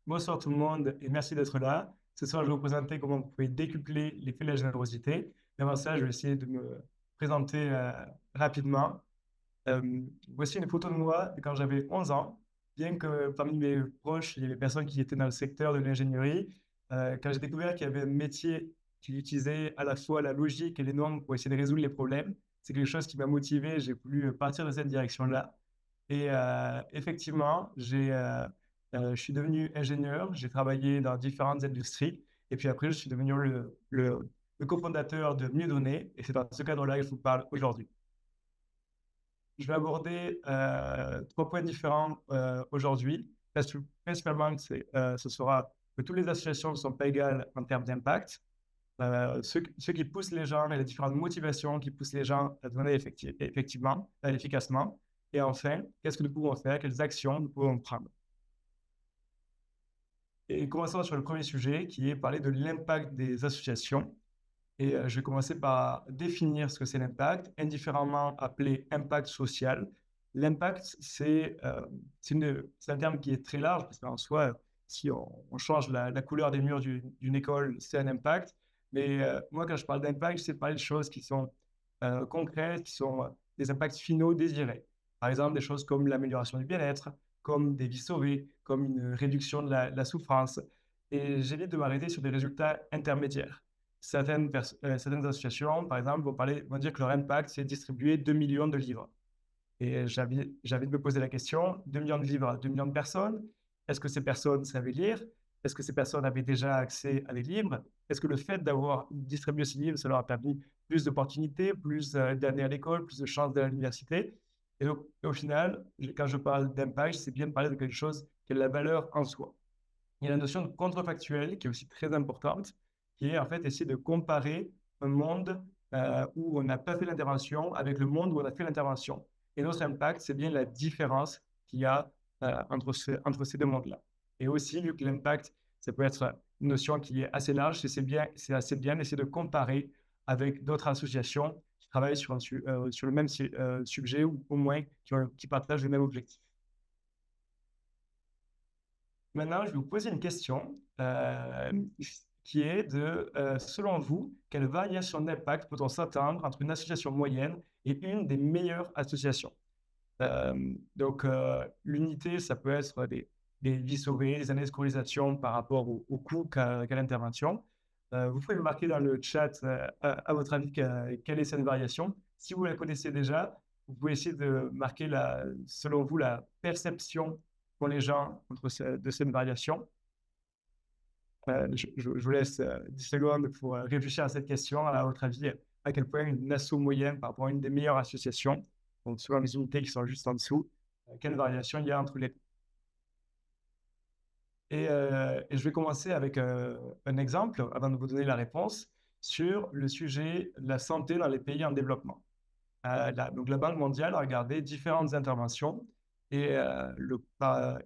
Bonsoir tout le monde et merci d'être là. Ce soir, je vais vous présenter comment vous pouvez décupler l'effet de la générosité. Mais avant ça, je vais essayer de me présenter rapidement. Voici une photo de moi de quand j'avais 11 ans. Bien que parmi mes proches, il y avait des personnes qui étaient dans le secteur de l'ingénierie, quand j'ai découvert qu'il y avait un métier qui utilisait à la fois la logique et les normes pour essayer de résoudre les problèmes, c'est quelque chose qui m'a motivé. J'ai voulu partir dans cette direction-là. Et effectivement, je suis devenu ingénieur, j'ai travaillé dans différentes industries, et puis après, je suis devenu le cofondateur de Mieux Donner, et c'est dans ce cadre-là que je vous parle aujourd'hui. Je vais aborder trois points différents aujourd'hui. Principalement, ce sera que toutes les associations ne sont pas égales en termes d'impact, ce qui pousse les gens et les différentes motivations qui poussent les gens à donner effectivement, efficacement. Et enfin, qu'est-ce que nous pouvons faire, quelles actions nous pouvons prendre. Et commençons sur le premier sujet qui est parler de l'impact des associations. Et je vais commencer par définir ce que c'est l'impact, indifféremment appelé impact social. L'impact, c'est un terme qui est très large, parce qu'en soi, si on change la couleur des murs d'une école, c'est un impact. Mais moi, quand je parle d'impact, j'essaie de parler de choses qui sont concrètes, qui sont des impacts finaux désirés. Par exemple, des choses comme l'amélioration du bien-être, comme des vies sauvées, comme une réduction de la souffrance. Et j'évite de m'arrêter sur des résultats intermédiaires. Certaines associations, par exemple, vont dire que leur impact, c'est distribuer 2 millions de livres. Et j'avais de me poser la question, 2 millions de livres à 2 millions de personnes, est-ce que ces personnes savaient lire? Est-ce que ces personnes avaient déjà accès à des livres? Est-ce que le fait d'avoir distribué ces livres, ça leur a permis plus d'opportunités, plus d'années à l'école, plus de chances à l'université? Et donc, au final, quand je parle d'impact, c'est bien de parler de quelque chose qui a de la valeur en soi. Il y a la notion de contrefactuel qui est aussi très importante, qui est en fait essayer de comparer un monde où on n'a pas fait l'intervention avec le monde où on a fait l'intervention. Et notre impact, c'est bien la différence qu'il y a entre ces deux mondes-là. Et aussi, vu que l'impact, ça peut être une notion qui est assez large, c'est assez bien d'essayer de comparer avec d'autres associations qui travaillent sur le même sujet ou au moins qui partagent le même objectif. Maintenant, je vais vous poser une question qui est selon vous, quelle variation d'impact peut-on s'attendre entre une association moyenne et une des meilleures associations? L'unité, ça peut être des vies sauvées, des années de scolarisation par rapport au coût qu'a l'intervention. Vous pouvez me marquer dans le chat, à votre avis, quelle est cette variation. Si vous la connaissez déjà, vous pouvez essayer de marquer, selon vous, la perception qu'ont les gens de cette variation. Je vous laisse 10 secondes pour réfléchir à cette question. À votre avis, à quel point une asso moyenne par rapport à une des meilleures associations, donc souvent les unités qui sont juste en dessous, quelle variation il y a entre les deux. Et je vais commencer avec un exemple, avant de vous donner la réponse, sur le sujet de la santé dans les pays en développement. Donc la Banque mondiale a regardé différentes interventions et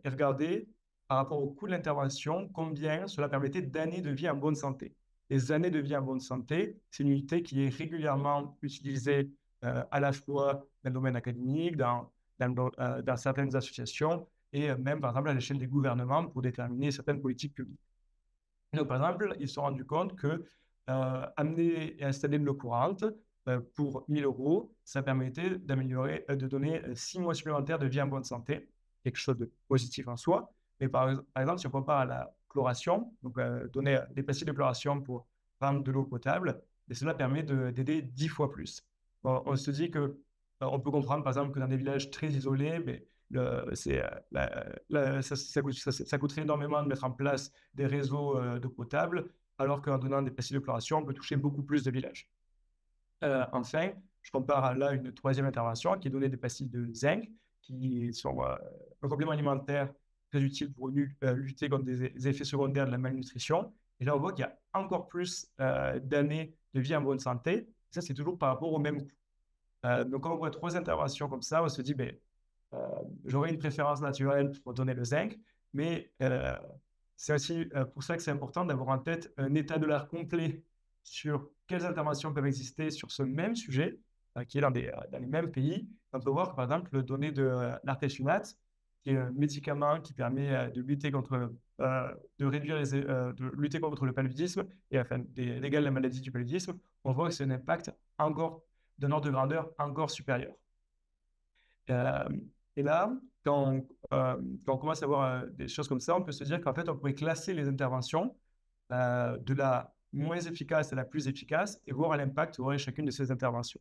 regardé par rapport au coût de l'intervention, combien cela permettait d'années de vie en bonne santé. Les années de vie en bonne santé, c'est une unité qui est régulièrement utilisée à la fois dans le domaine académique, dans certaines associations et même, par exemple, à l'échelle des gouvernements pour déterminer certaines politiques publiques. Donc, par exemple, ils se sont rendus compte que amener et installer de l'eau courante pour 1 000 euros, ça permettait de donner 6 mois supplémentaires de vie en bonne santé, quelque chose de positif en soi. Mais par exemple, si on compare à la chloration, donc donner des pastilles de chloration pour prendre de l'eau potable, et cela permet d'aider 10 fois plus. Bon, on se dit que on peut comprendre, par exemple, que dans des villages très isolés, mais ça coûterait énormément de mettre en place des réseaux d'eau potable, alors qu'en donnant des pastilles de chloration, on peut toucher beaucoup plus de villages. Enfin, je compare là une troisième intervention qui est donner des pastilles de zinc, qui sont un complément alimentaire très utile pour lutter contre des effets secondaires de la malnutrition. Et là, on voit qu'il y a encore plus d'années de vie en bonne santé. Ça, c'est toujours par rapport au même coût. Donc, quand on voit 3 interventions comme ça, on se dit, ben, j'aurais une préférence naturelle pour donner le zinc, mais c'est aussi pour ça que c'est important d'avoir en tête un état de l'art complet sur quelles interventions peuvent exister sur ce même sujet, qui est dans les mêmes pays. On peut voir que, par exemple, le donné de l'artésunate, qui est un médicament qui permet de lutter contre, de lutter contre le paludisme et enfin d'égaler la maladie du paludisme, on voit que c'est un impact encore d'un ordre de grandeur encore supérieur. Euh, et là, quand on commence à voir des choses comme ça, on peut se dire qu'en fait, on pourrait classer les interventions de la moins efficace à la plus efficace et voir l'impact qu'aurait chacune de ces interventions.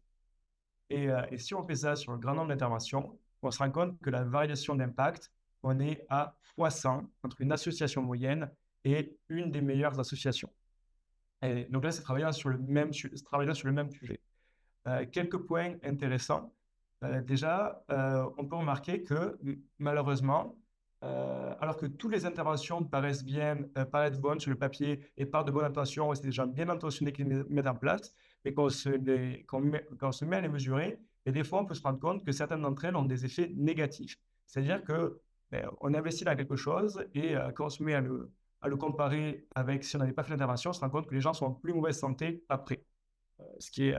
Et si on fait ça sur un grand nombre d'interventions, on se rend compte que la variation d'impact, on est à x100 entre une association moyenne et une des meilleures associations. Et donc là, c'est travaillant sur le même sujet. Quelques points intéressants. Déjà, on peut remarquer que malheureusement, alors que toutes les interventions paraissent bonnes sur le papier et partent de bonnes intentions, et c'est des gens bien intentionnés qui les mettent en place, mais quand on se met à les mesurer, et des fois, on peut se rendre compte que certaines d'entre elles ont des effets négatifs. C'est-à-dire que on investit dans quelque chose et quand on se met à le comparer avec si on n'avait pas fait l'intervention, on se rend compte que les gens sont en plus mauvaise santé après, ce qui est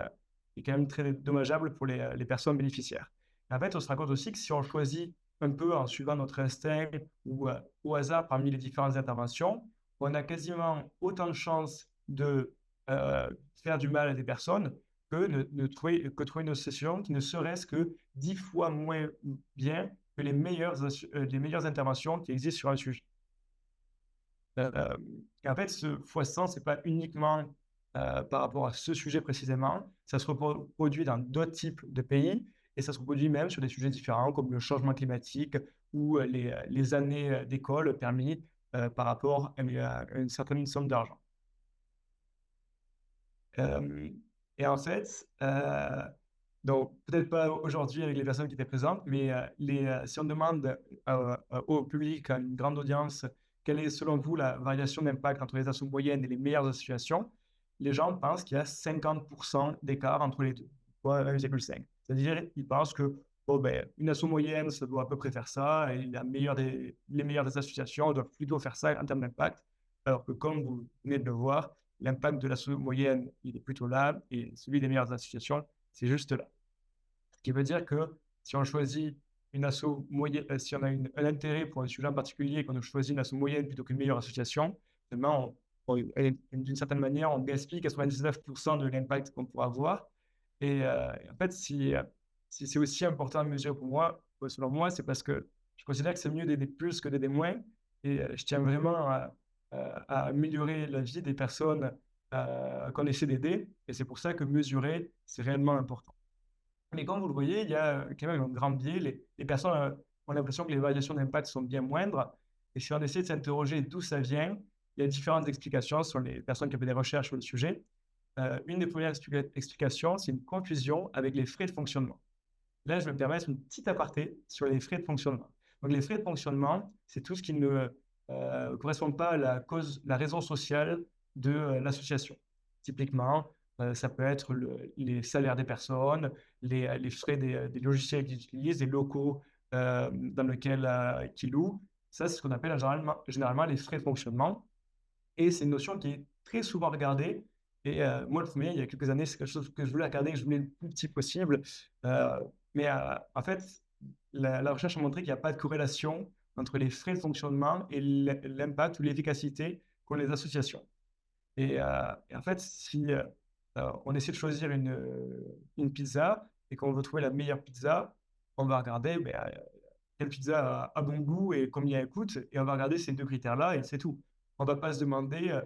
quand même très dommageable pour les personnes bénéficiaires. En fait, on se rend compte aussi que si on choisit un peu en suivant notre instinct ou au hasard parmi les différentes interventions, on a quasiment autant de chances de faire du mal à des personnes que trouver une session qui ne serait-ce que 10 fois moins bien que les meilleures interventions qui existent sur un sujet. Et en fait, ce x100, ce n'est pas uniquement par rapport à ce sujet précisément, ça se reproduit dans d'autres types de pays et ça se reproduit même sur des sujets différents comme le changement climatique ou les années d'école permises par rapport à une certaine somme d'argent. Et en fait, donc peut-être pas aujourd'hui avec les personnes qui étaient présentes, mais si on demande au public, à une grande audience, quelle est selon vous la variation d'impact entre les assos moyennes et les meilleures associations, les gens pensent qu'il y a 50% d'écart entre les deux, soit 1,5. C'est-à-dire qu'ils pensent que une asso moyenne, ça doit à peu près faire ça, et les meilleures des associations doivent plutôt faire ça en termes d'impact, alors que comme vous venez de le voir, l'impact de l'asso moyenne, il est plutôt là, et celui des meilleures associations, c'est juste là. Ce qui veut dire que si on choisit une asso moyenne, si on a un intérêt pour un sujet en particulier, qu'on choisit une asso moyenne plutôt qu'une meilleure association, d'une certaine manière, on gaspille 99% de l'impact qu'on pourra avoir. Et en fait, si c'est aussi important de mesurer pour moi, selon moi, c'est parce que je considère que c'est mieux d'aider plus que d'aider moins. Et je tiens vraiment à améliorer la vie des personnes qu'on essaie d'aider. Et c'est pour ça que mesurer, c'est réellement important. Mais comme vous le voyez, il y a quand même un grand biais. Les personnes ont l'impression que les variations d'impact sont bien moindres. Et si on essaie de s'interroger d'où ça vient, il y a différentes explications sur les personnes qui ont fait des recherches sur le sujet. Une des premières explications, c'est une confusion avec les frais de fonctionnement. Là, je vais me permettre une petite aparté sur les frais de fonctionnement. Donc, les frais de fonctionnement, c'est tout ce qui ne correspond pas à la raison sociale de l'association. Typiquement, ça peut être les salaires des personnes, les frais des logiciels qu'ils utilisent, des locaux dans lesquels qu'ils louent. Ça, c'est ce qu'on appelle généralement les frais de fonctionnement. Et c'est une notion qui est très souvent regardée. Et moi, le premier, il y a quelques années, c'est quelque chose que je voulais regarder, que je voulais le plus petit possible. Mais en fait, la recherche a montré qu'il n'y a pas de corrélation entre les frais de fonctionnement et l'impact ou l'efficacité qu'ont les associations. Et en fait, si on essaie de choisir une pizza et qu'on veut trouver la meilleure pizza, on va regarder quelle pizza a bon goût et combien elle coûte, et on va regarder ces deux critères-là et c'est tout. On ne va pas se demander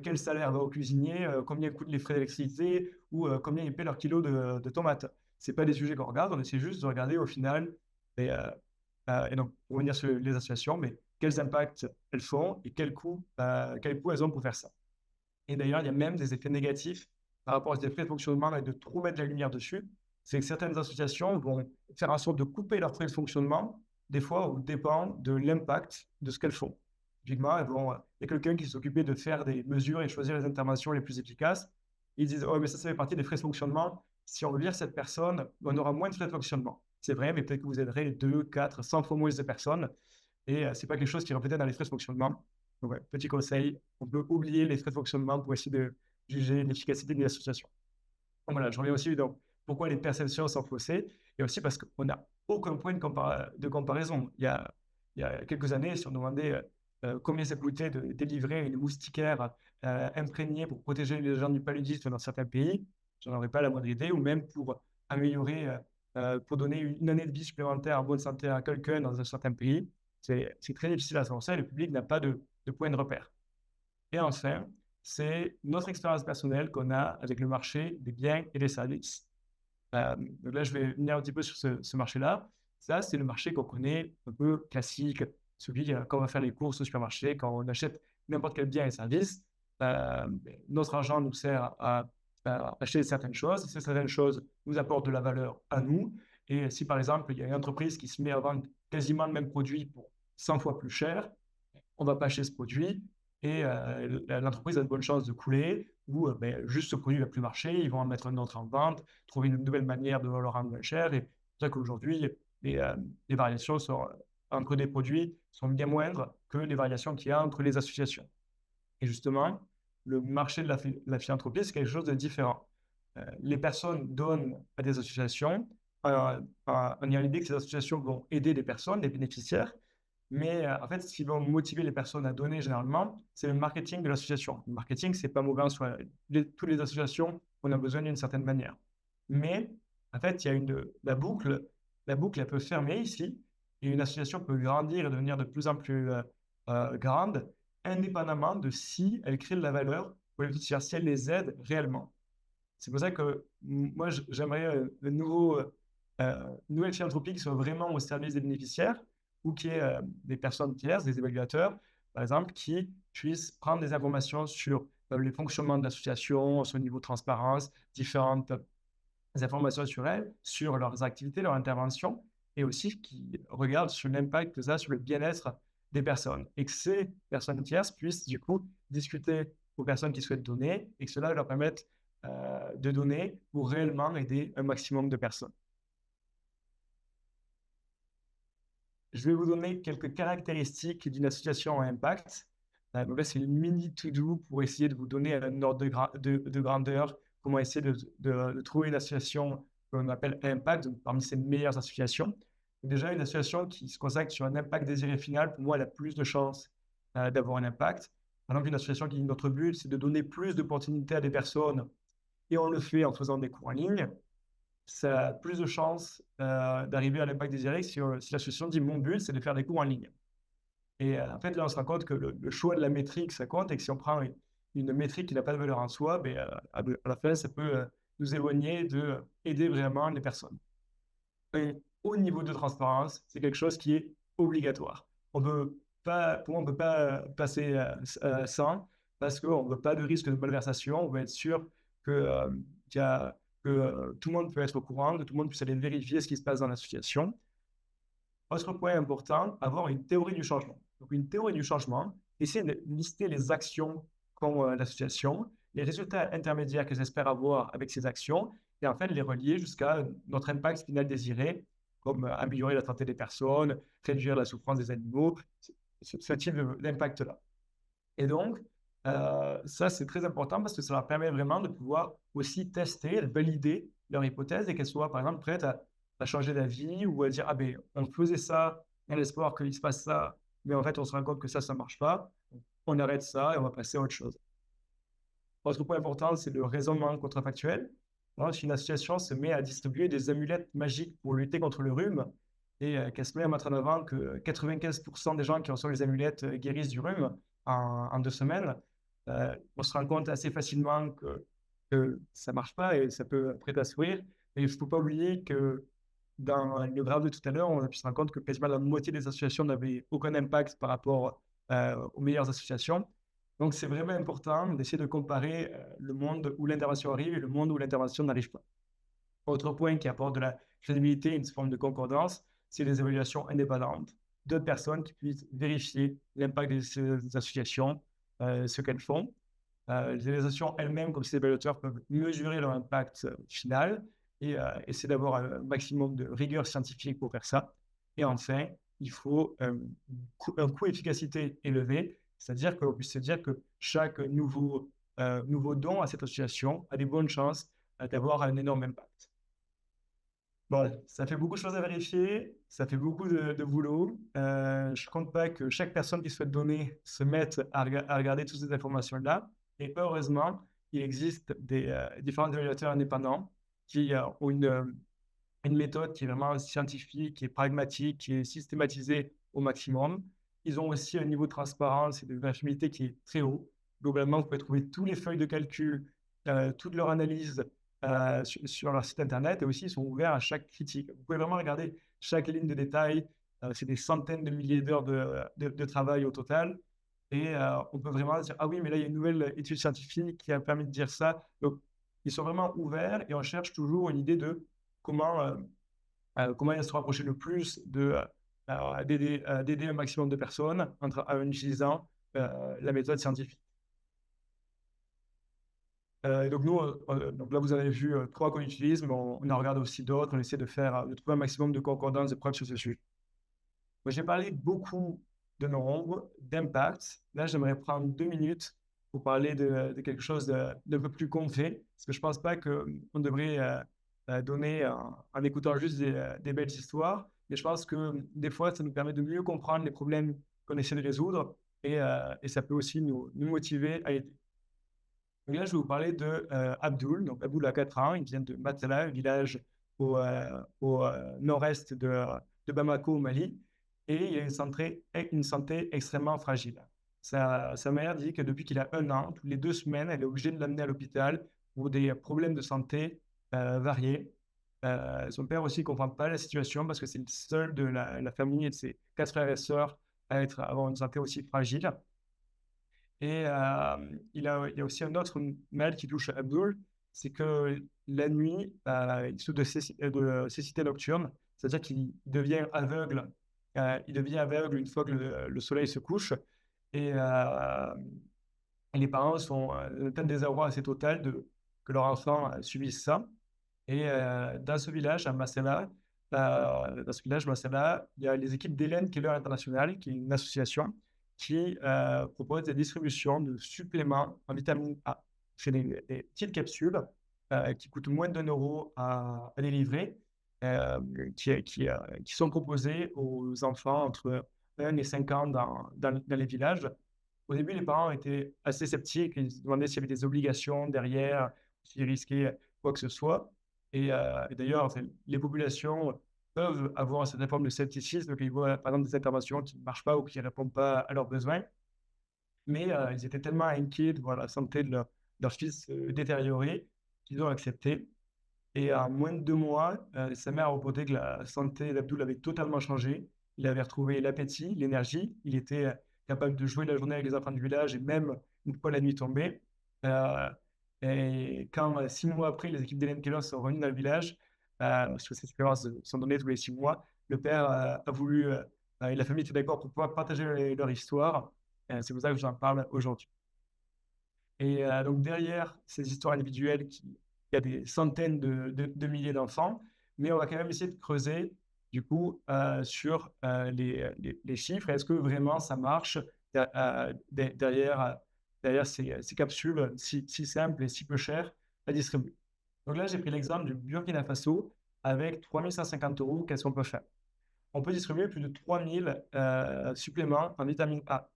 quel salaire va au cuisinier, combien coûtent les frais d'électricité ou combien ils paient leur kilo de tomates. Ce pas des sujets qu'on regarde, on essaie juste de regarder au final, et donc pour revenir sur les associations, mais quels impacts elles font et quel coût elles ont pour faire ça. Et d'ailleurs, il y a même des effets négatifs par rapport à ces frais de fonctionnement et de trop mettre la lumière dessus. C'est que certaines associations vont faire en sorte de couper leurs frais de fonctionnement, des fois au dépend de l'impact de ce qu'elles font. Typiquement, il y a quelqu'un qui s'occupait de faire des mesures et choisir les interventions les plus efficaces. Ils disent, oh, mais ça fait partie des frais de fonctionnement. Si on vire cette personne, on aura moins de frais de fonctionnement. C'est vrai, mais peut-être que vous aiderez 2, 4, 100 fois moins de personnes. Et ce n'est pas quelque chose qui est reflété dans les frais de fonctionnement. Donc, petit conseil, on peut oublier les frais de fonctionnement pour essayer de juger l'efficacité d'une association. Donc, voilà, je reviens aussi donc pourquoi les perceptions sont faussées, et aussi parce qu'on n'a aucun point de comparaison. Il y a il y a quelques années, si on demandait combien ça coûtait de délivrer une moustiquaire imprégnée pour protéger les gens du paludisme dans certains pays, j'en aurais pas la moindre idée, ou même pour améliorer, pour donner une année de vie supplémentaire en bonne santé à quelqu'un dans un certain pays. C'est très difficile à savoir ça et le public n'a pas de point de repère. Et enfin, c'est notre expérience personnelle qu'on a avec le marché des biens et des services. Donc là, je vais venir un petit peu sur ce marché-là. Ça, c'est le marché qu'on connaît un peu classique, celui quand on va faire les courses au supermarché, quand on achète n'importe quel bien et service. Notre argent nous sert à acheter certaines choses. Ces certaines choses nous apportent de la valeur à nous. Et si par exemple, il y a une entreprise qui se met à vendre quasiment le même produit pour 100 fois plus cher, on ne va pas acheter ce produit et l'entreprise a de bonnes chances de couler ou juste ce produit ne va plus marcher, ils vont en mettre un autre en vente, trouver une nouvelle manière de le rendre moins cher. Et c'est vrai qu'aujourd'hui, les variations entre des produits sont bien moindres que les variations qu'il y a entre les associations. Et justement, le marché de la philanthropie, c'est quelque chose de différent. Les personnes donnent à des associations en ayant l'idée que ces associations vont aider des personnes, des bénéficiaires, mais en fait, ce qui va motiver les personnes à donner généralement, c'est le marketing de l'association. Le marketing, c'est pas mauvais en soi. Toutes les associations, on a besoin d'une certaine manière. Mais en fait, il y a la boucle, elle peut fermer ici, et une association peut grandir et devenir de plus en plus grande, indépendamment de si elle crée de la valeur pour les bénéficiaires, si elle les aide réellement. C'est pour ça que moi, j'aimerais une nouvelle philanthropie qui soit vraiment au service des bénéficiaires ou qui ait des personnes tierces, des évaluateurs, par exemple, qui puissent prendre des informations sur les fonctionnements de l'association, son niveau de transparence, différentes informations sur elles, sur leurs activités, leurs interventions, et aussi qui regardent sur l'impact que ça a sur le bien-être des personnes. Et que ces personnes tierces puissent, du coup, discuter aux personnes qui souhaitent donner et que cela leur permette de donner pour réellement aider un maximum de personnes. Je vais vous donner quelques caractéristiques d'une association à impact. Donc là, c'est une mini to-do pour essayer de vous donner un ordre de grandeur, comment essayer de trouver une association qu'on appelle impact, donc parmi ces meilleures associations. Déjà, une association qui se consacre sur un impact désiré final, pour moi, elle a plus de chances d'avoir un impact. Par exemple, une association qui, notre but, c'est de donner plus d'opportunités à des personnes, et on le fait en faisant des cours en ligne. Ça a plus de chances d'arriver à l'impact désiré si l'association dit mon but, c'est de faire des cours en ligne. Et en fait, là, on se rend compte que le choix de la métrique, ça compte et que si on prend une métrique qui n'a pas de valeur en soi, à la fin, ça peut nous éloigner d'aider vraiment les personnes. Et au niveau de transparence, c'est quelque chose qui est obligatoire. Pour moi, on ne peut pas passer sans parce qu'on ne veut pas de risque de malversation. On veut être sûr que tout le monde peut être au courant, que tout le monde puisse aller vérifier ce qui se passe dans l'association. Autre point important, avoir une théorie du changement. Donc, une théorie du changement, essayer de lister les actions qu'ont l'association, les résultats intermédiaires qu'elles espèrent avoir avec ces actions, et en fait les relier jusqu'à notre impact final désiré, comme améliorer la santé des personnes, réduire la souffrance des animaux, ce type d'impact-là. Et donc, ça, c'est très important parce que ça leur permet vraiment de pouvoir aussi tester, valider leur hypothèse et qu'elles soient, par exemple, prêtes à changer d'avis ou à dire « Ah ben, on faisait ça, dans l'espoir qu'il se passe ça, mais en fait, on se rend compte que ça ne marche pas. On arrête ça et on va passer à autre chose. » Autre point important, c'est le raisonnement contrefactuel. Si une association se met à distribuer des amulettes magiques pour lutter contre le rhume et qu'elle se met à mettre en avant que 95% des gens qui reçoivent les amulettes guérissent du rhume en 2 semaines, on se rend compte assez facilement que ça ne marche pas et ça peut prêter à sourire. Et il ne faut pas oublier que dans le graphe de tout à l'heure, on a pu se rendre compte que quasiment la moitié des associations n'avaient aucun impact par rapport aux meilleures associations. Donc, c'est vraiment important d'essayer de comparer le monde où l'intervention arrive et le monde où l'intervention n'arrive pas. Autre point qui apporte de la crédibilité, une forme de concordance, c'est les évaluations indépendantes. D'autres personnes qui puissent vérifier l'impact de ces associations, ce qu'elles font. Les associations elles-mêmes, comme ces évaluateurs, peuvent mesurer leur impact final et essayer d'avoir un maximum de rigueur scientifique pour faire ça. Et enfin, il faut un coût efficacité élevé, c'est-à-dire qu'on puisse se dire que chaque nouveau don à cette association a des bonnes chances d'avoir un énorme impact. Bon, ça fait beaucoup de choses à vérifier, ça fait beaucoup de boulot. Je compte pas que chaque personne qui souhaite donner se mette à regarder toutes ces informations-là. Et heureusement, il existe des différents évaluateurs indépendants qui ont une méthode qui est vraiment scientifique, qui est pragmatique, qui est systématisée au maximum. Ils ont aussi un niveau de transparence et de vérifiabilité qui est très haut. Globalement, vous pouvez trouver tous les feuilles de calcul, toute leur analyse sur leur site internet, et aussi ils sont ouverts à chaque critique. Vous pouvez vraiment regarder chaque ligne de détail. C'est des centaines de milliers d'heures de travail au total. Et on peut vraiment dire, ah oui, mais là, il y a une nouvelle étude scientifique qui a permis de dire ça. Donc, ils sont vraiment ouverts et on cherche toujours une idée de comment, comment se rapprocher le plus d'aider un maximum de personnes en utilisant la méthode scientifique. Donc nous, donc là, vous avez vu 3 qu'on utilise, mais on en regarde aussi d'autres. On essaie de trouver un maximum de concordance de preuves sur ce sujet. Moi, j'ai parlé beaucoup de nombres, d'impact. Là, j'aimerais prendre 2 minutes pour parler de quelque chose d'un peu plus concret, parce que je ne pense pas qu'on devrait donner en écoutant juste des belles histoires, mais je pense que des fois, ça nous permet de mieux comprendre les problèmes qu'on essaie de résoudre, et ça peut aussi nous motiver à aider. Donc là, je vais vous parler de Abdul. Donc Abdul a 4 ans, il vient de Matala, un village au nord-est de Bamako, au Mali, et il a une santé extrêmement fragile. Sa mère dit que depuis qu'il a 1 an, toutes les 2 semaines, elle est obligée de l'amener à l'hôpital pour des problèmes de santé variés. Son père aussi ne comprend pas la situation parce que c'est le seul de la famille et de ses 4 frères et sœurs à avoir une santé aussi fragile. Et il y a aussi un autre mal qui touche Abdul, c'est que la nuit, il souffre de cécité nocturne, c'est-à-dire qu'il devient aveugle. Il devient aveugle une fois que le soleil se couche. Et, et les parents sont dans un désarroi assez total que leur enfant subisse ça. Et dans ce village, à Massala, il y a les équipes d'Hélène Keller International, qui est une association qui propose des distributions de suppléments en vitamine A. C'est des petites capsules qui coûtent moins d'1 € à délivrer, euh, qui sont proposées aux enfants entre 1 et 5 ans dans les villages. Au début, les parents étaient assez sceptiques. Ils se demandaient s'il y avait des obligations derrière, s'ils risquaient quoi que ce soit. Et d'ailleurs, enfin, les populations peuvent avoir cette forme de scepticisme, donc ils voient par exemple des interventions qui ne marchent pas ou qui ne répondent pas à leurs besoins. Mais ils étaient tellement inquiets de voir la santé de leur fils détériorer qu'ils ont accepté. Et en moins de 2 mois, sa mère a reporté que la santé d'Abdul avait totalement changé. Il avait retrouvé l'appétit, l'énergie. Il était capable de jouer la journée avec les enfants du village et même une fois la nuit tombée. Euh, et quand 6 mois après, les équipes d'Hélène Keller sont revenues dans le village, parce que ces expériences sont données tous les 6 mois, le père a voulu, et la famille était d'accord pour pouvoir partager leur histoire. C'est pour ça que j'en parle aujourd'hui. Et donc derrière ces histoires individuelles, il y a des centaines de milliers d'enfants, mais on va quand même essayer de creuser du coup sur les chiffres. Est-ce que vraiment ça marche derrière ces capsules si simples et si peu chères à distribuer? Donc là, j'ai pris l'exemple du Burkina Faso avec 3 150 €. Qu'est-ce qu'on peut faire? On peut distribuer plus de 3000 suppléments en vitamine A.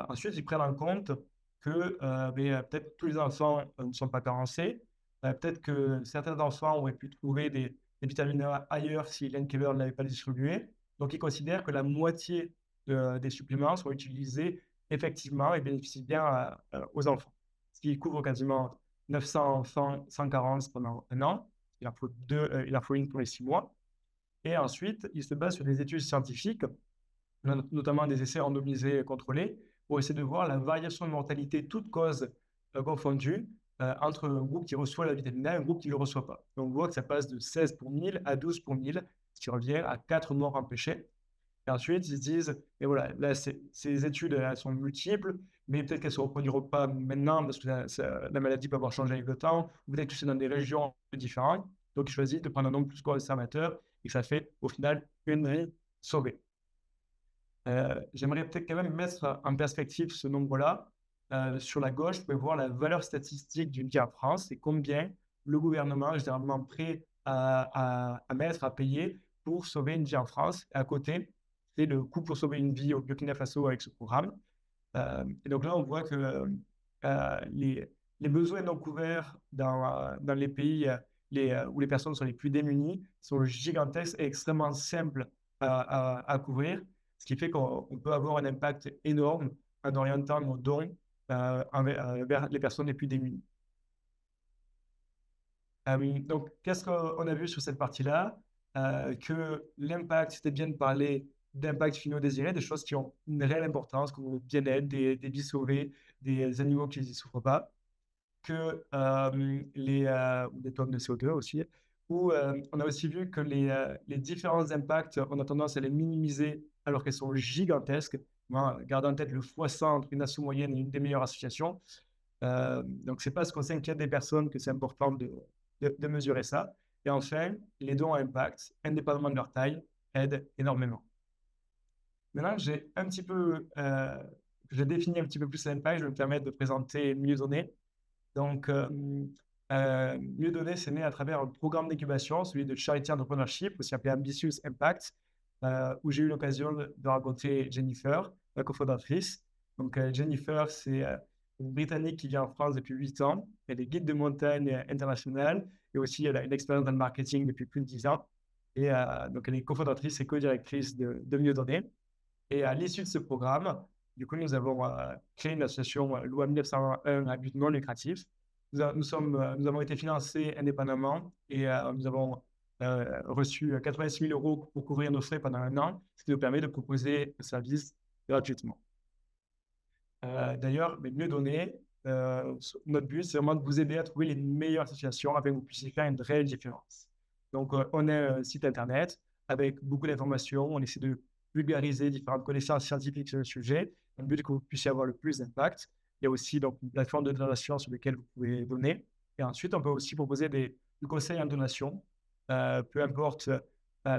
Ensuite, ils prennent en compte que peut-être tous les enfants ne sont pas carencés. Peut-être que certains enfants auraient pu trouver des vitamines A ailleurs si Hélène Keller ne l'avait pas distribué. Donc, ils considèrent que la moitié des suppléments sont utilisés effectivement et bénéficient bien aux enfants. Ce qui couvre quasiment 900 enfants sans carence pendant 1 an. Il en faut une pour les 6 mois. Et ensuite, ils se basent sur des études scientifiques, notamment des essais randomisés contrôlés, pour essayer de voir la variation de mortalité, toutes causes confondues, entre un groupe qui reçoit la vitamine A et un groupe qui ne le reçoit pas. Donc, on voit que ça passe de 16 pour 1000 à 12 pour 1000, ce qui revient à 4 morts empêchées. Et ensuite, ils se disent, et voilà, là, ces études, elles sont multiples, mais peut-être qu'elles ne se reproduiront pas maintenant parce que la maladie peut avoir changé avec le temps, ou peut-être que c'est dans des régions différentes. Donc, ils choisissent de prendre un nombre plus conservateur et que ça fait au final une vie sauvée. J'aimerais peut-être quand même mettre en perspective ce nombre-là. Sur la gauche, vous pouvez voir la valeur statistique d'une vie en France et combien le gouvernement est généralement prêt à mettre, à payer pour sauver une vie en France. Et à côté, c'est le coût pour sauver une vie au Burkina Faso avec ce programme. Et donc là, on voit que les besoins non couverts dans les pays où les personnes sont les plus démunies sont gigantesques et extrêmement simples à couvrir, ce qui fait qu'on peut avoir un impact énorme en orientant nos dons vers les personnes les plus démunies. Donc, qu'est-ce qu'on a vu sur cette partie-là? Que l'impact, c'était bien de parler d'impact finaux désirés, des choses qui ont une réelle importance, comme le bien-être, des vies sauvées, des animaux qui ne souffrent pas, que ou des tonnes de CO2 aussi, où on a aussi vu que les différents impacts, on a tendance à les minimiser alors qu'elles sont gigantesques. Moi, gardez en tête le x100 entre une asso moyenne et une des meilleures associations. Donc, c'est parce qu'on s'inquiète des personnes que c'est important de mesurer ça. Et enfin, les dons à impact, indépendamment de leur taille, aident énormément. Maintenant, j'ai défini un petit peu plus l'impact, je vais me permettre de présenter Mieux Donner. Donc, Mieux Donner, c'est né à travers un programme d'incubation, celui de Charity Entrepreneurship, aussi appelé Ambitious Impact, où j'ai eu l'occasion de rencontrer Jennifer, la cofondatrice. Donc, Jennifer, c'est une Britannique qui vit en France depuis 8 ans. Elle est guide de montagne internationale et aussi elle a une expérience dans le marketing depuis plus de 10 ans. Et donc, elle est cofondatrice et co-directrice de Mieux Donner. Et à l'issue de ce programme, du coup, nous avons créé une association loi 1901 à but non lucratif. Nous avons été financés indépendamment et nous avons reçu 86 000 € pour couvrir nos frais pendant 1 an, ce qui nous permet de proposer le service gratuitement. D'ailleurs, Mieux Donner, notre but, c'est vraiment de vous aider à trouver les meilleures associations afin que vous puissiez faire une réelle différence. Donc, on a un site internet avec beaucoup d'informations. On essaie de vulgariser différentes connaissances scientifiques sur le sujet. Le but est que vous puissiez avoir le plus d'impact. Il y a aussi donc, une plateforme de donation sur laquelle vous pouvez donner. Et ensuite, on peut aussi proposer des conseils en donation. Peu importe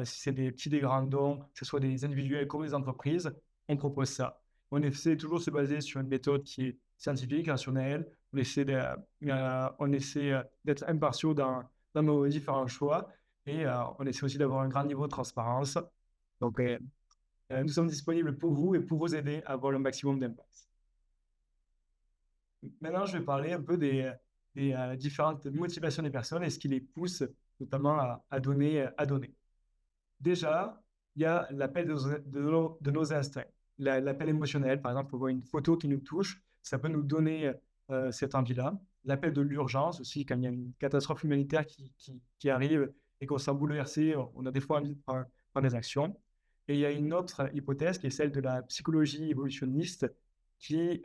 si c'est des petits, des grands dons, que ce soit des individuels comme des entreprises, on propose ça. On essaie toujours de se baser sur une méthode qui est scientifique, rationnelle. On essaie d'être impartiaux dans nos différents choix et on essaie aussi d'avoir un grand niveau de transparence. Donc, nous sommes disponibles pour vous et pour vous aider à avoir le maximum d'impact. Maintenant, je vais parler un peu des différentes motivations des personnes et ce qui les pousse notamment à donner. Déjà, il y a l'appel de nos instincts. L'appel émotionnel, par exemple, on voit une photo qui nous touche, ça peut nous donner cette envie-là. L'appel de l'urgence aussi, quand il y a une catastrophe humanitaire qui arrive et qu'on se sent bouleversé, on a des fois envie de prendre des actions. Et il y a une autre hypothèse qui est celle de la psychologie évolutionniste qui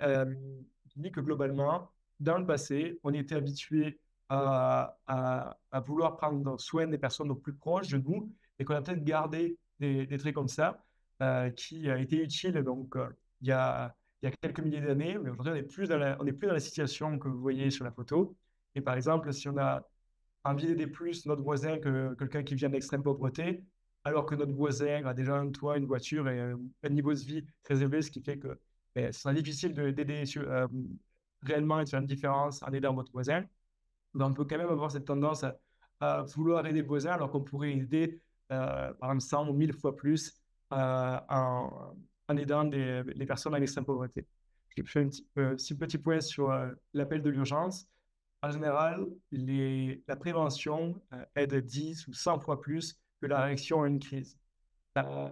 dit que globalement, dans le passé, on était habitué à vouloir prendre soin des personnes les plus proches de nous et qu'on a peut-être gardé des traits comme ça qui étaient utiles donc, il y a quelques milliers d'années, mais aujourd'hui, on n'est plus dans la situation que vous voyez sur la photo. Et par exemple, si on a envie d'aider plus notre voisin que quelqu'un qui vient de l'extrême pauvreté, alors que notre voisin a déjà un toit, une voiture et un niveau de vie très élevé, ce qui fait que ce sera difficile d'aider réellement et de faire une différence en aidant votre voisin. Donc, on peut quand même avoir cette tendance à vouloir aider le voisin alors qu'on pourrait aider par exemple 100 ou 1000 fois plus en aidant les personnes en extrême pauvreté. Je fais un petit point sur l'appel de l'urgence. En général, la prévention aide 10 ou 100 fois plus que la réaction à une crise.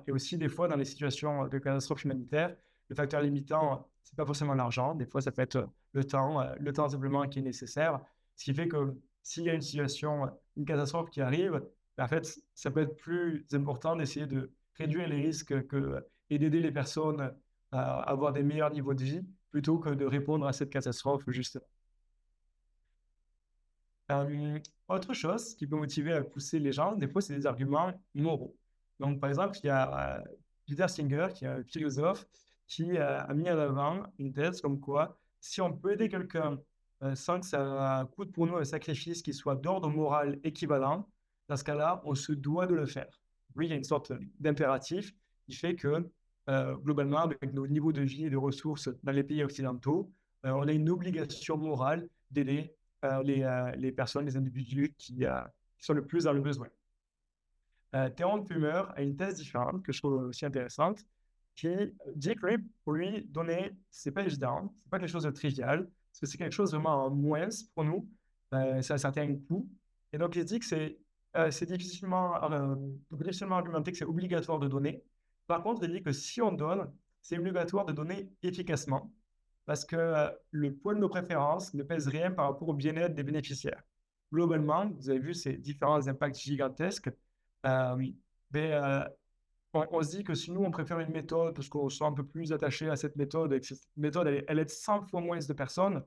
Et aussi, des fois, dans les situations de catastrophe humanitaire, le facteur limitant, ce n'est pas forcément l'argent. Des fois, ça peut être le temps simplement qui est nécessaire. Ce qui fait que s'il y a une situation, une catastrophe qui arrive, en fait, ça peut être plus important d'essayer de réduire les risques et d'aider les personnes à avoir des meilleurs niveaux de vie plutôt que de répondre à cette catastrophe justement. Autre chose qui peut motiver à pousser les gens, des fois, c'est des arguments moraux. Donc, par exemple, il y a Peter Singer, qui est un philosophe, qui a mis en avant une thèse comme quoi, si on peut aider quelqu'un sans que ça coûte pour nous un sacrifice qui soit d'ordre moral équivalent, dans ce cas-là, on se doit de le faire. Oui, il y a une sorte d'impératif qui fait que, globalement, avec nos niveaux de vie et de ressources dans les pays occidentaux, on a une obligation morale d'aider les personnes, les individus qui sont le plus dans le besoin. Théron Plumer a une thèse différente que je trouve aussi intéressante, qui dit que lui, pour lui, donner, c'est pas évident, c'est pas quelque chose de trivial, parce que c'est quelque chose vraiment en moins pour nous, c'est un certain coût. Et donc, il dit que c'est difficilement argumenté que c'est obligatoire de donner. Par contre, il dit que si on donne, c'est obligatoire de donner efficacement, parce que le poids de nos préférences ne pèse rien par rapport au bien-être des bénéficiaires. Globalement, vous avez vu ces différents impacts gigantesques. Oui, mais on se dit que si nous, on préfère une méthode parce qu'on se sent un peu plus attaché à cette méthode et que cette méthode, elle aide 100 fois moins de personnes,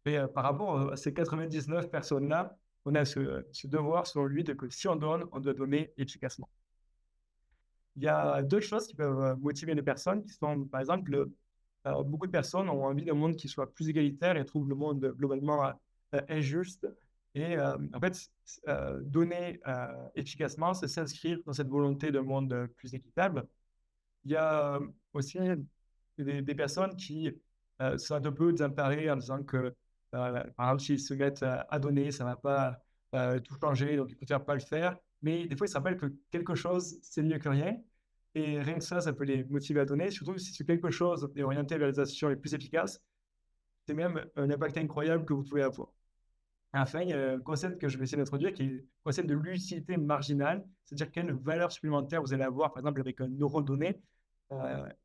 mais par rapport à ces 99 personnes-là, on a ce devoir, selon lui, de que si on donne, on doit donner efficacement. Il y a d'autres choses qui peuvent motiver les personnes, qui sont, par exemple, beaucoup de personnes ont envie d'un monde qui soit plus égalitaire et trouvent le monde globalement injuste. Et en fait, donner efficacement, c'est s'inscrire dans cette volonté d'un monde plus équitable. Il y a aussi des personnes qui sont un peu désemparées en disant que, par exemple, s'ils se mettent à donner, ça ne va pas tout changer, donc ils préfèrent pas le faire. Mais des fois, ils se rappellent que quelque chose, c'est mieux que rien. Et rien que ça peut les motiver à donner, surtout si ce quelque chose est orienté vers les associations les plus efficaces. C'est même un impact incroyable que vous pouvez avoir. Enfin, il y a un concept que je vais essayer d'introduire qui est le concept de l'utilité marginale, c'est-à-dire quelle valeur supplémentaire vous allez avoir, par exemple, avec un euro donné.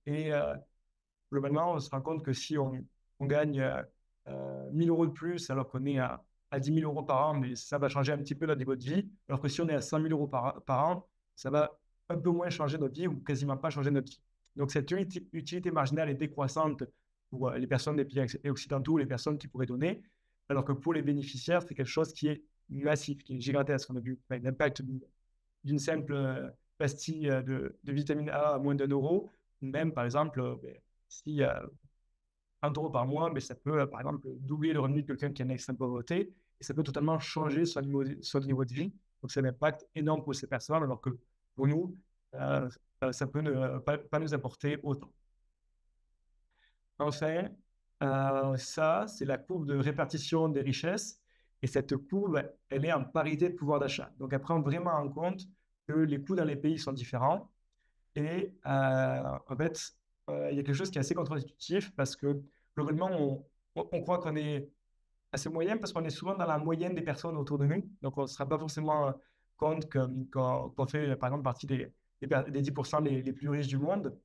Et globalement, on se rend compte que si on gagne 1000 euros de plus alors qu'on est à 10 000 euros par an, mais ça va changer un petit peu notre niveau de vie, alors que si on est à 100 000 euros par an, ça va un peu moins changer notre vie ou quasiment pas changer notre vie. Donc, cette utilité marginale est décroissante pour les personnes des pays occidentaux, les personnes qui pourraient donner, alors que pour les bénéficiaires, c'est quelque chose qui est massif, qui est gigantesque. On a vu l'impact d'une simple pastille de vitamine A à moins d'1 euro, ou même, par exemple, si 1 euro par mois, mais ça peut, par exemple, doubler le revenu de quelqu'un qui est en extrême pauvreté, et ça peut totalement changer son niveau de vie. Donc, c'est un impact énorme pour ces personnes, alors que pour nous, ça peut pas nous apporter autant. Enfin, ça, c'est la courbe de répartition des richesses. Et cette courbe, elle est en parité de pouvoir d'achat. Donc, elle prend vraiment en compte que les coûts dans les pays sont différents. Et en fait, il y a quelque chose qui est assez contre-intuitif parce que globalement, on croit qu'on est assez moyen parce qu'on est souvent dans la moyenne des personnes autour de nous. Donc, on ne se rend pas forcément compte qu'on fait, par exemple, partie des 10% les plus riches du monde.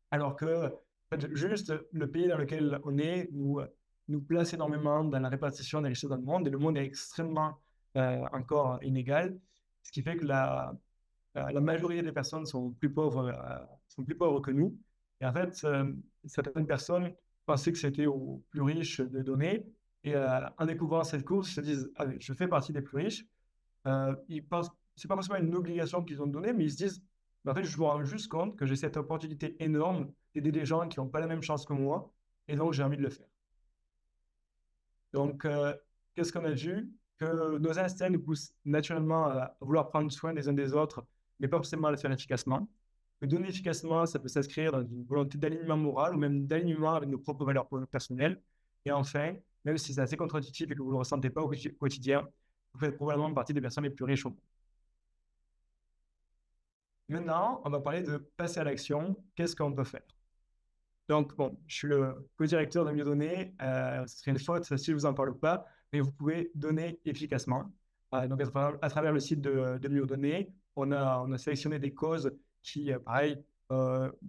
Alors que en fait, juste le pays dans lequel on est nous place énormément dans la répartition des richesses dans le monde et le monde est extrêmement encore inégal, ce qui fait que la majorité des personnes sont plus pauvres que nous. Et en fait, certaines personnes pensaient que c'était aux plus riches de donner et en découvrant cette course, ils se disent ah, je fais partie des plus riches. Ils pensent c'est pas forcément une obligation qu'ils ont donnée, mais ils se disent en fait, je me rends juste compte que j'ai cette opportunité énorme d'aider des gens qui n'ont pas la même chance que moi, et donc j'ai envie de le faire. Donc, qu'est-ce qu'on a vu? Que nos instincts nous poussent naturellement à vouloir prendre soin des uns des autres, mais pas forcément à le faire efficacement. Mais donner efficacement, ça peut s'inscrire dans une volonté d'alignement moral ou même d'alignement avec nos propres valeurs personnelles. Et enfin, même si c'est assez contre-intuitif et que vous ne le ressentez pas au quotidien, vous faites probablement partie des personnes les plus riches au monde. Maintenant, on va parler de passer à l'action. Qu'est-ce qu'on peut faire? Donc, bon, je suis le co-directeur de Mieux Donner. Ce serait une faute si je ne vous en parle pas, mais vous pouvez donner efficacement. Donc, à travers le site de Mieux Donner, on a sélectionné des causes qui, pareil,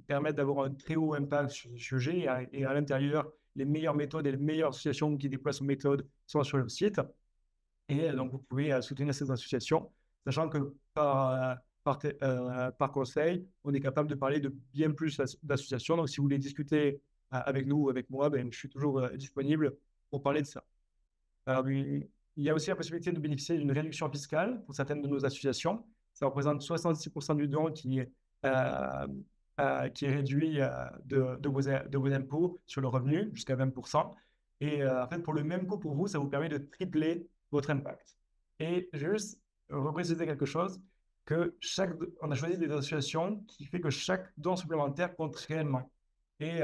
permettent d'avoir un très haut impact sur le sujet. Et à l'intérieur, les meilleures méthodes et les meilleures associations qui déploient ces méthodes sont sur le site. Et donc, vous pouvez soutenir ces associations, sachant que par conseil, on est capable de parler de bien plus d'associations. Donc, si vous voulez discuter avec nous ou avec moi, ben, je suis toujours disponible pour parler de ça. Alors, il y a aussi la possibilité de bénéficier d'une réduction fiscale pour certaines de nos associations. Ça représente 66% du don qui est réduit de vos impôts sur le revenu jusqu'à 20%. Et en fait, pour le même coût pour vous, ça vous permet de tripler votre impact. Et je vais juste repréciser quelque chose, on a choisi des associations qui fait que chaque don supplémentaire compte réellement. Et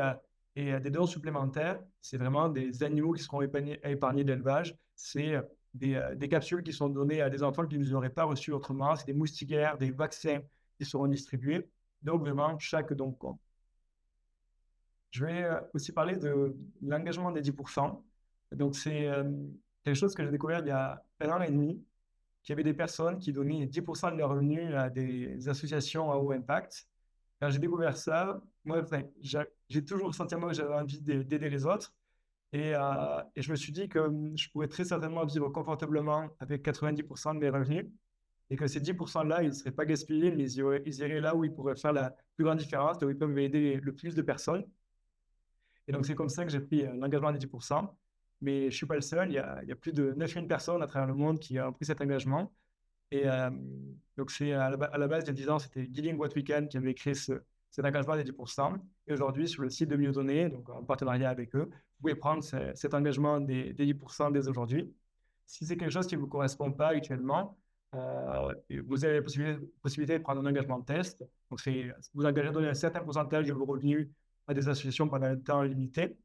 des dons supplémentaires, c'est vraiment des animaux qui seront épargnés d'élevage. C'est des capsules qui sont données à des enfants qui ne les auraient pas reçues autrement. C'est des moustiquaires, des vaccins qui seront distribués. Donc, vraiment, chaque don compte. Je vais aussi parler de l'engagement des 10%. Donc, c'est quelque chose que j'ai découvert il y a 1 an et demi, qu'il y avait des personnes qui donnaient 10% de leurs revenus à des associations à haut impact. Quand j'ai découvert ça, moi, enfin, j'ai toujours senti moi que j'avais envie d'aider les autres. Et je me suis dit que je pourrais très certainement vivre confortablement avec 90% de mes revenus et que ces 10%-là, ils ne seraient pas gaspillés, mais ils iraient là où ils pourraient faire la plus grande différence, là où ils peuvent aider le plus de personnes. Et donc, c'est comme ça que j'ai pris l'engagement des 10%. Mais je ne suis pas le seul. Il y a plus de 9000 personnes à travers le monde qui ont pris cet engagement. Et donc, c'est à la base, il y a 10 ans, c'était Giving What We Can qui avait créé cet engagement des 10%. Et aujourd'hui, sur le site de Mieux donc en partenariat avec eux, vous pouvez prendre cet engagement des 10% dès aujourd'hui. Si c'est quelque chose qui ne vous correspond pas actuellement, vous avez la possibilité de prendre un engagement de test. Donc, c'est vous engagez à donner un certain pourcentage de vos revenus à des associations pendant un temps limité.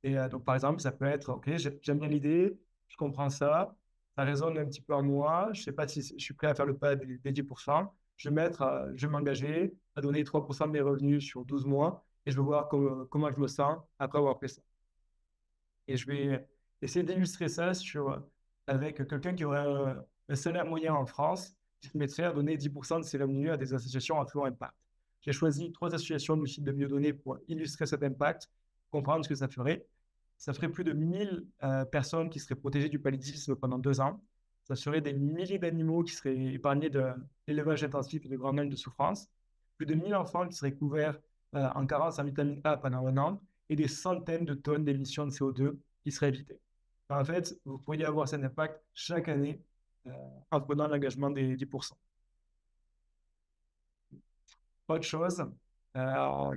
Et donc, par exemple, ça peut être, OK, j'aime bien l'idée, je comprends ça, ça résonne un petit peu en moi, je ne sais pas si je suis prêt à faire le pas des 10%. Je vais m'engager à donner 3% de mes revenus sur 12 mois et je vais voir comment je me sens après avoir fait ça. Et je vais essayer d'illustrer ça avec quelqu'un qui aurait un salaire moyen en France, qui se mettrait à donner 10% de ses revenus à des associations à fort impact. J'ai choisi 3 associations du site de Mieux Donner pour illustrer cet impact, comprendre ce que ça ferait. Ça ferait plus de 1000 personnes qui seraient protégées du paludisme pendant 2 ans. Ça serait des milliers d'animaux qui seraient épargnés de l'élevage intensif et de grands de souffrance. Plus de 1000 enfants qui seraient couverts en carence en vitamine A pendant 1 an et des centaines de tonnes d'émissions de CO2 qui seraient évitées. En fait, vous pourriez avoir cet impact chaque année en prenant l'engagement des 10%. Autre chose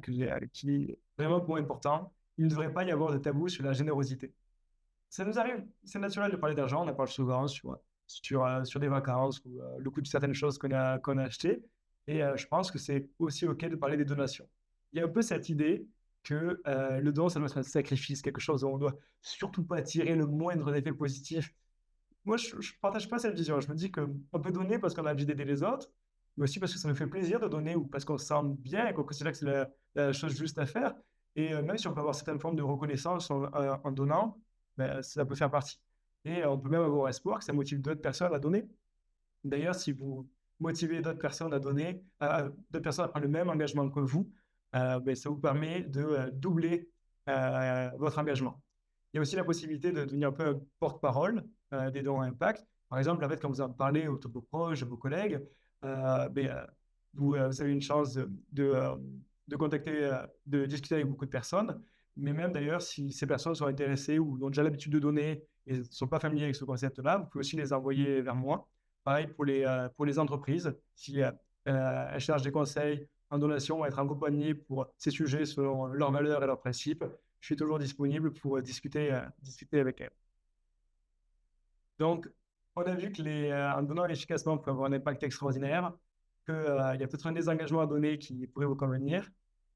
qui est vraiment pour important, il ne devrait pas y avoir de tabou sur la générosité. Ça nous arrive, c'est naturel de parler d'argent, on en parle souvent sur des vacances ou le coût de certaines choses qu'on a achetées. Et je pense que c'est aussi OK de parler des donations. Il y a un peu cette idée que le don, ça doit être un sacrifice, quelque chose où on ne doit surtout pas tirer le moindre effet positif. Moi, je ne partage pas cette vision. Je me dis qu'on peut donner parce qu'on a envie d'aider les autres, mais aussi parce que ça nous fait plaisir de donner ou parce qu'on se sent bien et qu'on considère que c'est la chose juste à faire. Et même si on peut avoir certaines formes de reconnaissance en donnant, ben, ça peut faire partie. Et on peut même avoir espoir que ça motive d'autres personnes à donner. D'ailleurs, si vous motivez d'autres personnes à donner, d'autres personnes à prendre le même engagement que vous, ben, ça vous permet de doubler votre engagement. Il y a aussi la possibilité de devenir un peu un porte-parole des dons à impact. Par exemple, en fait, quand vous en parlez autour de vos proches, de vos collègues, ben, vous avez une chance de contacter, de discuter avec beaucoup de personnes. Mais même d'ailleurs, si ces personnes sont intéressées ou ont déjà l'habitude de donner et ne sont pas familiers avec ce concept-là, vous pouvez aussi les envoyer vers moi. Pareil pour les entreprises, si elles cherchent des conseils en donation ou être accompagnées pour ces sujets selon leurs valeurs et leurs principes, je suis toujours disponible pour discuter avec elles. Donc, on a vu que en donnant efficacement, on peut avoir un impact extraordinaire, qu'il y a peut-être un désengagement à donner qui pourrait vous convenir.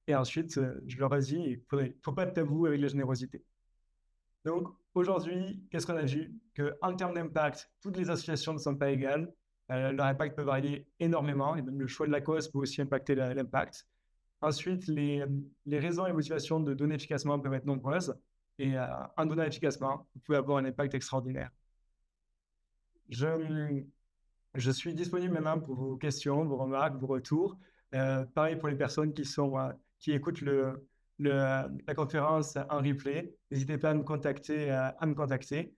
Et ensuite, je leur ai dit, il ne faut pas de tabou avec la générosité. Donc, aujourd'hui, qu'est-ce qu'on a vu? Qu'en termes d'impact, toutes les associations ne sont pas égales. Leur impact peut varier énormément et même le choix de la cause peut aussi impacter l'impact. Ensuite, les raisons et motivations de donner efficacement peuvent être nombreuses. Et en donnant efficacement, vous pouvez avoir un impact extraordinaire. Je suis disponible maintenant pour vos questions, vos remarques, vos retours. Pareil pour les personnes qui écoutent la conférence en replay. N'hésitez pas à me contacter.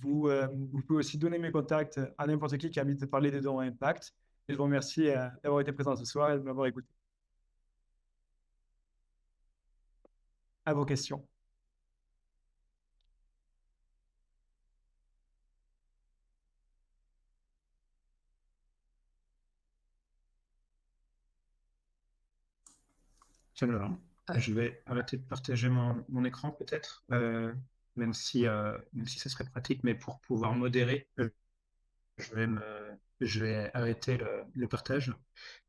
Vous pouvez aussi donner mes contacts à n'importe qui a envie de parler des dons à impact. Et je vous remercie d'avoir été présent ce soir et de m'avoir écouté. À vos questions. Alors, je vais arrêter de partager mon écran peut-être, même si ça serait pratique, mais pour pouvoir modérer, je vais arrêter le partage.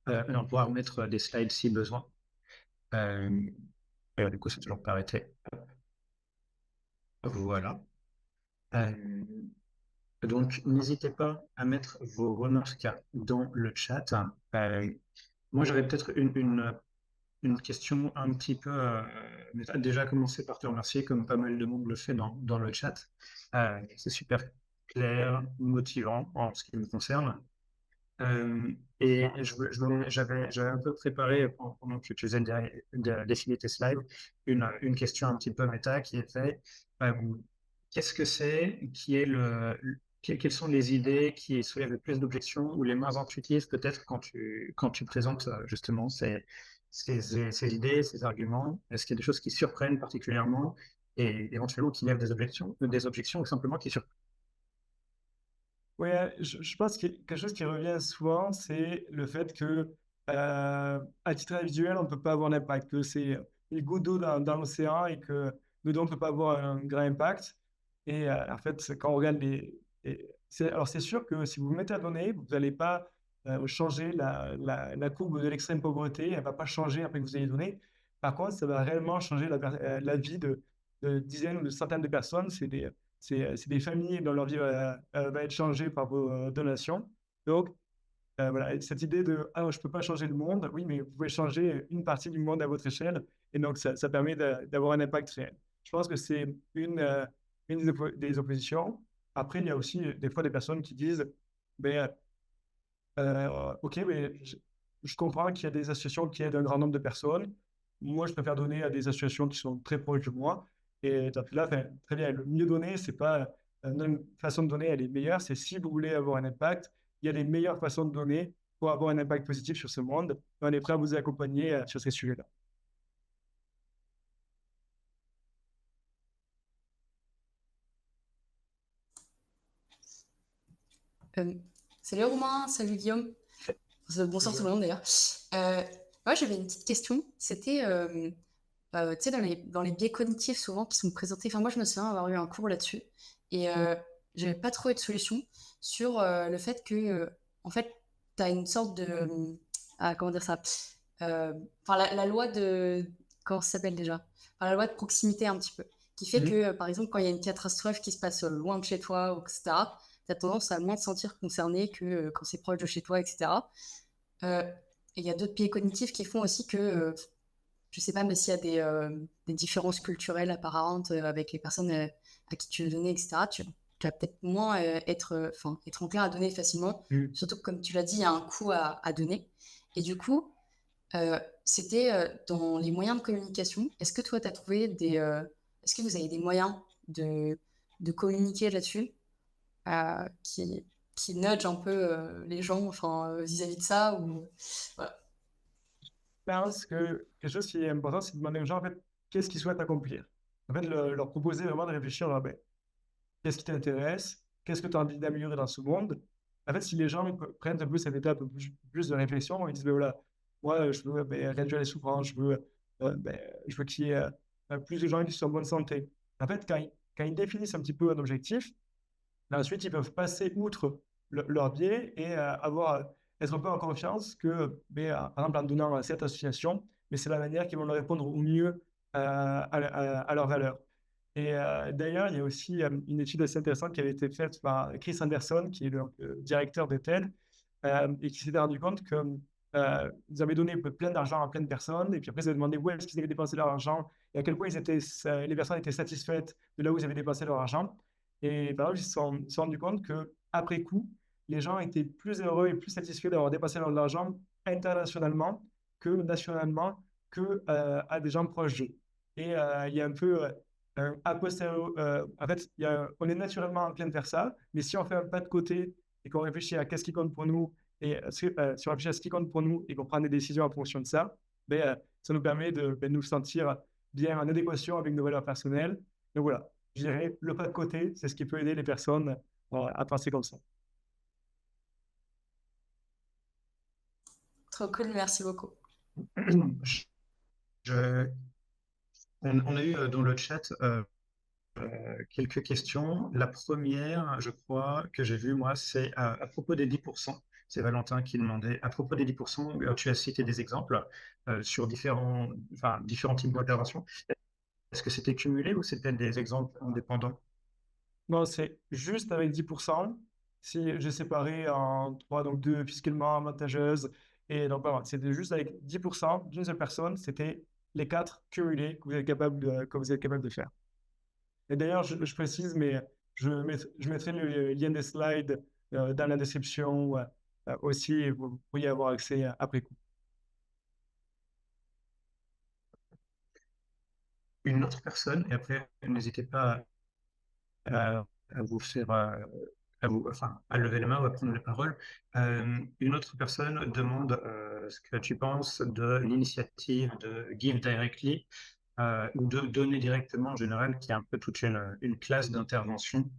Et on pourra remettre des slides si besoin. Du coup, c'est toujours pas arrêté. Voilà. Donc, n'hésitez pas à mettre vos remarques dans le chat. Moi, j'aurais peut-être une question un petit peu, mais t'as déjà commencé par te remercier, comme pas mal de monde le fait dans le chat. C'est super clair, motivant en ce qui me concerne. Et j'avais un peu préparé pendant que tu faisais défiler tes slides une question un petit peu méta qui était euh, qu'est-ce que c'est qui est quelles sont les idées qui soulèvent le plus d'objections ou les moins intuitives peut-être quand tu présentes justement ces idées, ces arguments? Est-ce qu'il y a des choses qui surprennent particulièrement et éventuellement qui lèvent des objections ou simplement qui surprennent? Ouais, je pense que quelque chose qui revient souvent, c'est le fait que, à titre individuel, on ne peut pas avoir d'impact, que c'est une goutte d'eau dans l'océan et que dedans, on ne peut pas avoir un grand impact. Et en fait, quand on regarde alors, c'est sûr que si vous vous mettez à donner, vous n'allez pas changer la courbe de l'extrême pauvreté, elle ne va pas changer après que vous ayez donné. Par contre, ça va réellement changer la vie de dizaines ou de centaines de personnes. C'est des familles dont leur vie va être changée par vos donations. Donc, voilà, et cette idée de ah, je ne peux pas changer le monde, oui, mais vous pouvez changer une partie du monde à votre échelle. Et donc, ça permet d'avoir un impact réel. Je pense que c'est une des oppositions. Après, il y a aussi des fois des personnes qui disent ben, ok, mais je comprends qu'il y a des associations qui aident un grand nombre de personnes. Moi, je préfère donner à des associations qui sont très proches de moi. Et donc là, enfin, très bien, le mieux donner, c'est pas une façon de donner, elle est meilleure. C'est si vous voulez avoir un impact, il y a des meilleures façons de donner pour avoir un impact positif sur ce monde. On est prêt à vous accompagner sur ces sujets-là. Euh, Salut Romain, salut Guillaume. Bonsoir tout le monde d'ailleurs. Euh, Moi j'avais une petite question. C'était, tu sais, dans les biais cognitifs souvent qui sont présentés, enfin moi je me souviens avoir eu un cours là-dessus et j'avais pas trouvé de solution sur le fait que, en fait, tu as une sorte de, comment dire ça, enfin la loi de, comment ça s'appelle déjà? Enfin, la loi de proximité un petit peu, qui fait que, par exemple, quand il y a une catastrophe qui se passe loin de chez toi, etc., tu as tendance à moins te sentir concerné que quand c'est proche de chez toi, etc. Euh, et il y a d'autres biais cognitifs qui font aussi que, je sais pas, mais s'il y a des différences culturelles apparentes avec les personnes à qui tu veux donner, etc., tu vas peut-être moins être enclin à donner facilement. Mm. Surtout que, comme tu l'as dit, il y a un coût à donner. Et du coup, c'était dans les moyens de communication. Est-ce que toi, tu as trouvé est-ce que vous avez des moyens de communiquer là-dessus qui, qui nudge un peu les gens enfin, vis-à-vis de ça ou... Voilà. Je pense que quelque chose qui est important, c'est de demander aux gens, en fait, qu'est-ce qu'ils souhaitent accomplir. En fait, leur proposer vraiment de réfléchir à ben, qu'est-ce qui t'intéresse, qu'est-ce que tu as envie d'améliorer dans ce monde. En fait, si les gens prennent un peu cette étape plus de réflexion, ils disent, ben voilà, moi, je veux ben, réduire les souffrances, je veux qu'il y ait plus de gens qui sont en bonne santé. En fait, quand ils définissent un petit peu un objectif, là, ensuite, ils peuvent passer outre leur biais et être un peu en confiance que, ben, par exemple, en donnant à cette association, mais c'est la manière qu'ils vont leur répondre au mieux à leurs valeurs. Et d'ailleurs, il y a aussi une étude assez intéressante qui avait été faite par Chris Anderson, qui est le directeur de TED, et qui s'était rendu compte que ils avaient donné plein d'argent à plein de personnes, et puis après, ils avaient demandé où est-ce qu'ils avaient dépensé leur argent, et à quel point les personnes étaient satisfaites de là où ils avaient dépensé leur argent. Et par exemple, ils se sont rendus compte que après coup, les gens étaient plus heureux et plus satisfaits d'avoir dépensé leur argent internationalement que nationalement, que à des gens proches d'eux. Et il y a un peu a posteriori, en fait, on est naturellement en train de faire ça, mais si on fait un pas de côté et qu'on réfléchit à qu'est-ce qui compte pour nous, et si on réfléchit à ce qui compte pour nous et qu'on prend des décisions en fonction de ça, ben, ça nous permet de nous sentir bien en adéquation avec nos valeurs personnelles. Donc voilà, je dirais, le pas de côté, c'est ce qui peut aider les personnes à penser comme ça. Trop cool, merci beaucoup. Je- on a eu dans le chat quelques questions. La première, je crois, que j'ai vue, moi, c'est à propos des 10%. C'est Valentin qui demandait, à propos des 10%, tu as cité des exemples sur différents types d'interventions. Est-ce que c'était cumulé ou c'était des exemples indépendants? Non, c'est juste avec 10%. Si j'ai séparé en trois, donc deux fiscalement avantageuses, et donc voilà, c'était juste avec 10% d'une seule personne, c'était les quatre cumulés que vous êtes capable de faire. Et d'ailleurs, je précise, mais je mettrai le lien des slides dans la description aussi, et vous pourriez avoir accès après coup. Une autre personne, et après, n'hésitez pas à vous faire, enfin, à lever la main ou à prendre la parole. Une autre personne demande ce que tu penses de l'initiative de Give Directly ou de donner directement en général, qui est un peu toute une classe d'intervention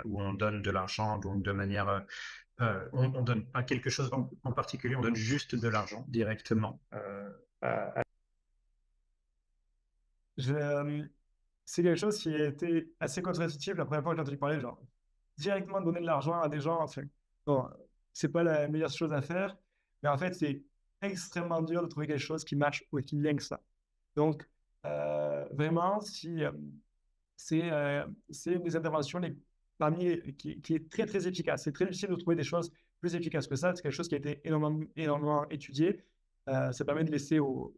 où on donne de l'argent, donc de manière, on donne pas quelque chose en particulier, on donne juste de l'argent directement. C'est quelque chose qui a été assez contre-intuitif la première fois que j'ai entendu parler, genre directement donner de l'argent à des gens, enfin, bon, c'est pas la meilleure chose à faire, mais en fait, c'est extrêmement dur de trouver quelque chose qui marche ou qui lien que ça. Donc, vraiment, si c'est une des interventions qui est très, très efficace. C'est très difficile de trouver des choses plus efficaces que ça. C'est quelque chose qui a été énormément étudié. Ça permet de laisser au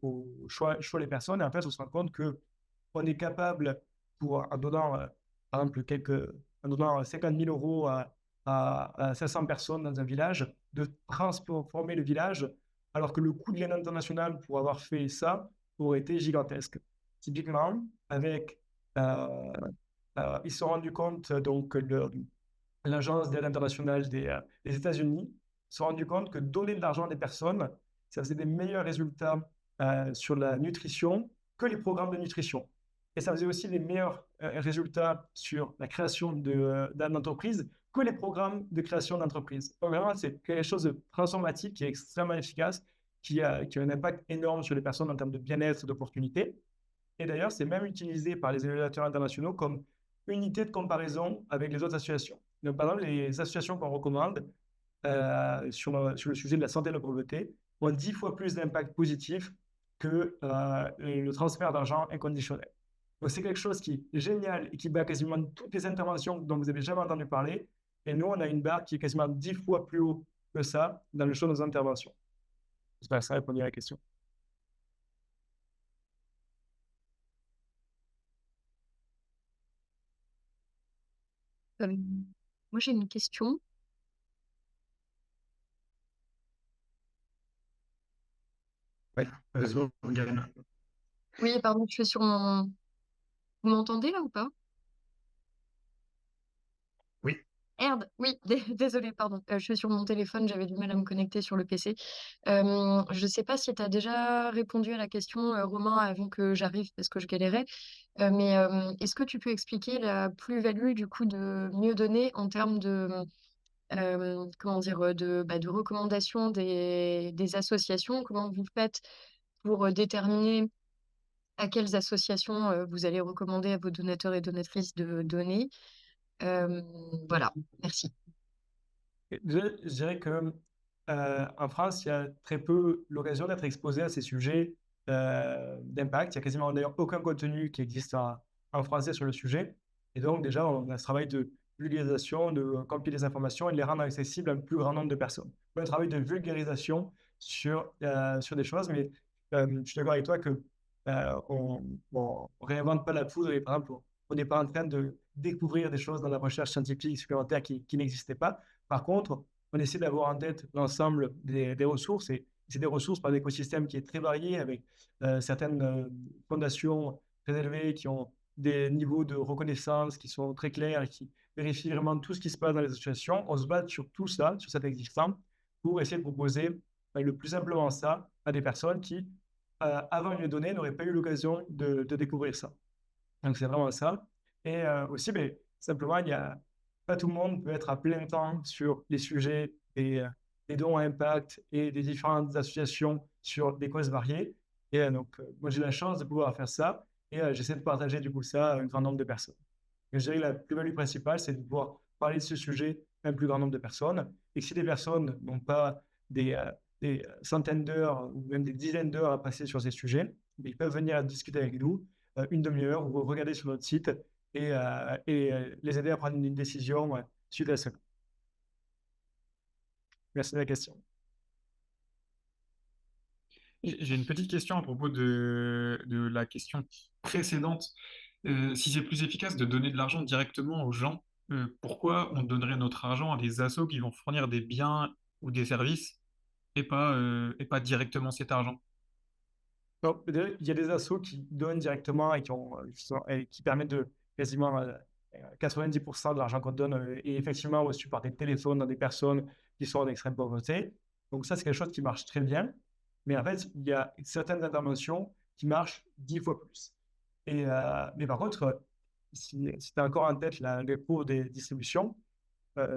choix les personnes. Et en fait, on se rend compte qu'on est capable, en donnant, par exemple, en donnant 50 000 euros à 500 personnes dans un village, de transformer le village, alors que le coût de l'aide internationale pour avoir fait ça aurait été gigantesque. Typiquement, avec ils se sont rendus compte, donc l'Agence d'aide internationale des États-Unis se sont rendus compte que donner de l'argent à des personnes, ça faisait des meilleurs résultats sur la nutrition que les programmes de nutrition. Et ça faisait aussi des meilleurs résultats sur la création d'entreprises que les programmes de création d'entreprises. Donc vraiment, c'est quelque chose de transformatif qui est extrêmement efficace, qui a un impact énorme sur les personnes en termes de bien-être et d'opportunités. Et d'ailleurs, c'est même utilisé par les évaluateurs internationaux comme unité de comparaison avec les autres associations. Donc, par exemple, les associations qu'on recommande sur le sujet de la santé et de la pauvreté ont 10 fois plus d'impact positif que le transfert d'argent inconditionnel. Donc, c'est quelque chose qui est génial et qui bat quasiment toutes les interventions dont vous avez jamais entendu parler. Et nous, on a une barre qui est quasiment 10 fois plus haut que ça dans le champ de nos interventions. J'espère que ça répond à la question. Euh, Moi, j'ai une question. Ouais, Morgane. Oui, pardon, je suis sur mon... Vous m'entendez là ou pas? Oui. Merde, oui, désolée, pardon. Je suis sur mon téléphone, j'avais du mal à me connecter sur le PC. Je ne sais pas si tu as déjà répondu à la question, Romain, avant que j'arrive parce que je galérais. Mais est-ce que tu peux expliquer la plus-value du coup de mieux donner en termes de, comment dire, de recommandations des associations? Comment vous faites pour déterminer à quelles associations vous allez recommander à vos donateurs et donatrices de donner? Voilà, merci. Je dirais que en France, il y a très peu l'occasion d'être exposé à ces sujets d'impact. Il n'y a quasiment d'ailleurs aucun contenu qui existe en français sur le sujet. Et donc, déjà, on a ce travail de vulgarisation, de compiler les informations et de les rendre accessibles à un plus grand nombre de personnes. Un travail de vulgarisation sur des choses, mais je suis d'accord avec toi que on réinvente pas la poudre et par exemple, on n'est pas en train de découvrir des choses dans la recherche scientifique supplémentaire qui n'existaient pas. Par contre, on essaie d'avoir en tête l'ensemble des ressources et c'est des ressources par un écosystème qui est très varié avec certaines fondations très élevées qui ont des niveaux de reconnaissance qui sont très clairs et qui vérifient vraiment tout ce qui se passe dans les associations. On se base sur tout ça, sur cet existant, pour essayer de proposer le plus simplement ça à des personnes qui, avant une donnée, n'auraient pas eu l'occasion de découvrir ça. Donc, c'est vraiment ça. Et aussi, simplement, pas tout le monde peut être à plein temps sur les sujets des dons à impact et des différentes associations sur des causes variées. Et donc, moi, j'ai la chance de pouvoir faire ça et j'essaie de partager du coup ça à un grand nombre de personnes. Et je dirais que la plus-value principale, c'est de pouvoir parler de ce sujet à un plus grand nombre de personnes. Et que si des personnes n'ont pas des centaines d'heures ou même des dizaines d'heures à passer sur ces sujets, ils peuvent venir discuter avec nous une demi-heure ou regarder sur notre site et les aider à prendre une décision suite à cela. Merci de la question. J'ai une petite question à propos de la question précédente. Si c'est plus efficace de donner de l'argent directement aux gens, pourquoi on donnerait notre argent à des assos qui vont fournir des biens ou des services et pas directement cet argent? Donc, il y a des assos qui donnent directement et qui permettent de quasiment 90% de l'argent qu'on donne est effectivement reçu par des téléphones dans des personnes qui sont en extrême pauvreté. Donc ça, c'est quelque chose qui marche très bien. Mais en fait, il y a certaines interventions qui marchent 10 fois plus. Mais par contre, si tu as encore en tête les cours des distributions,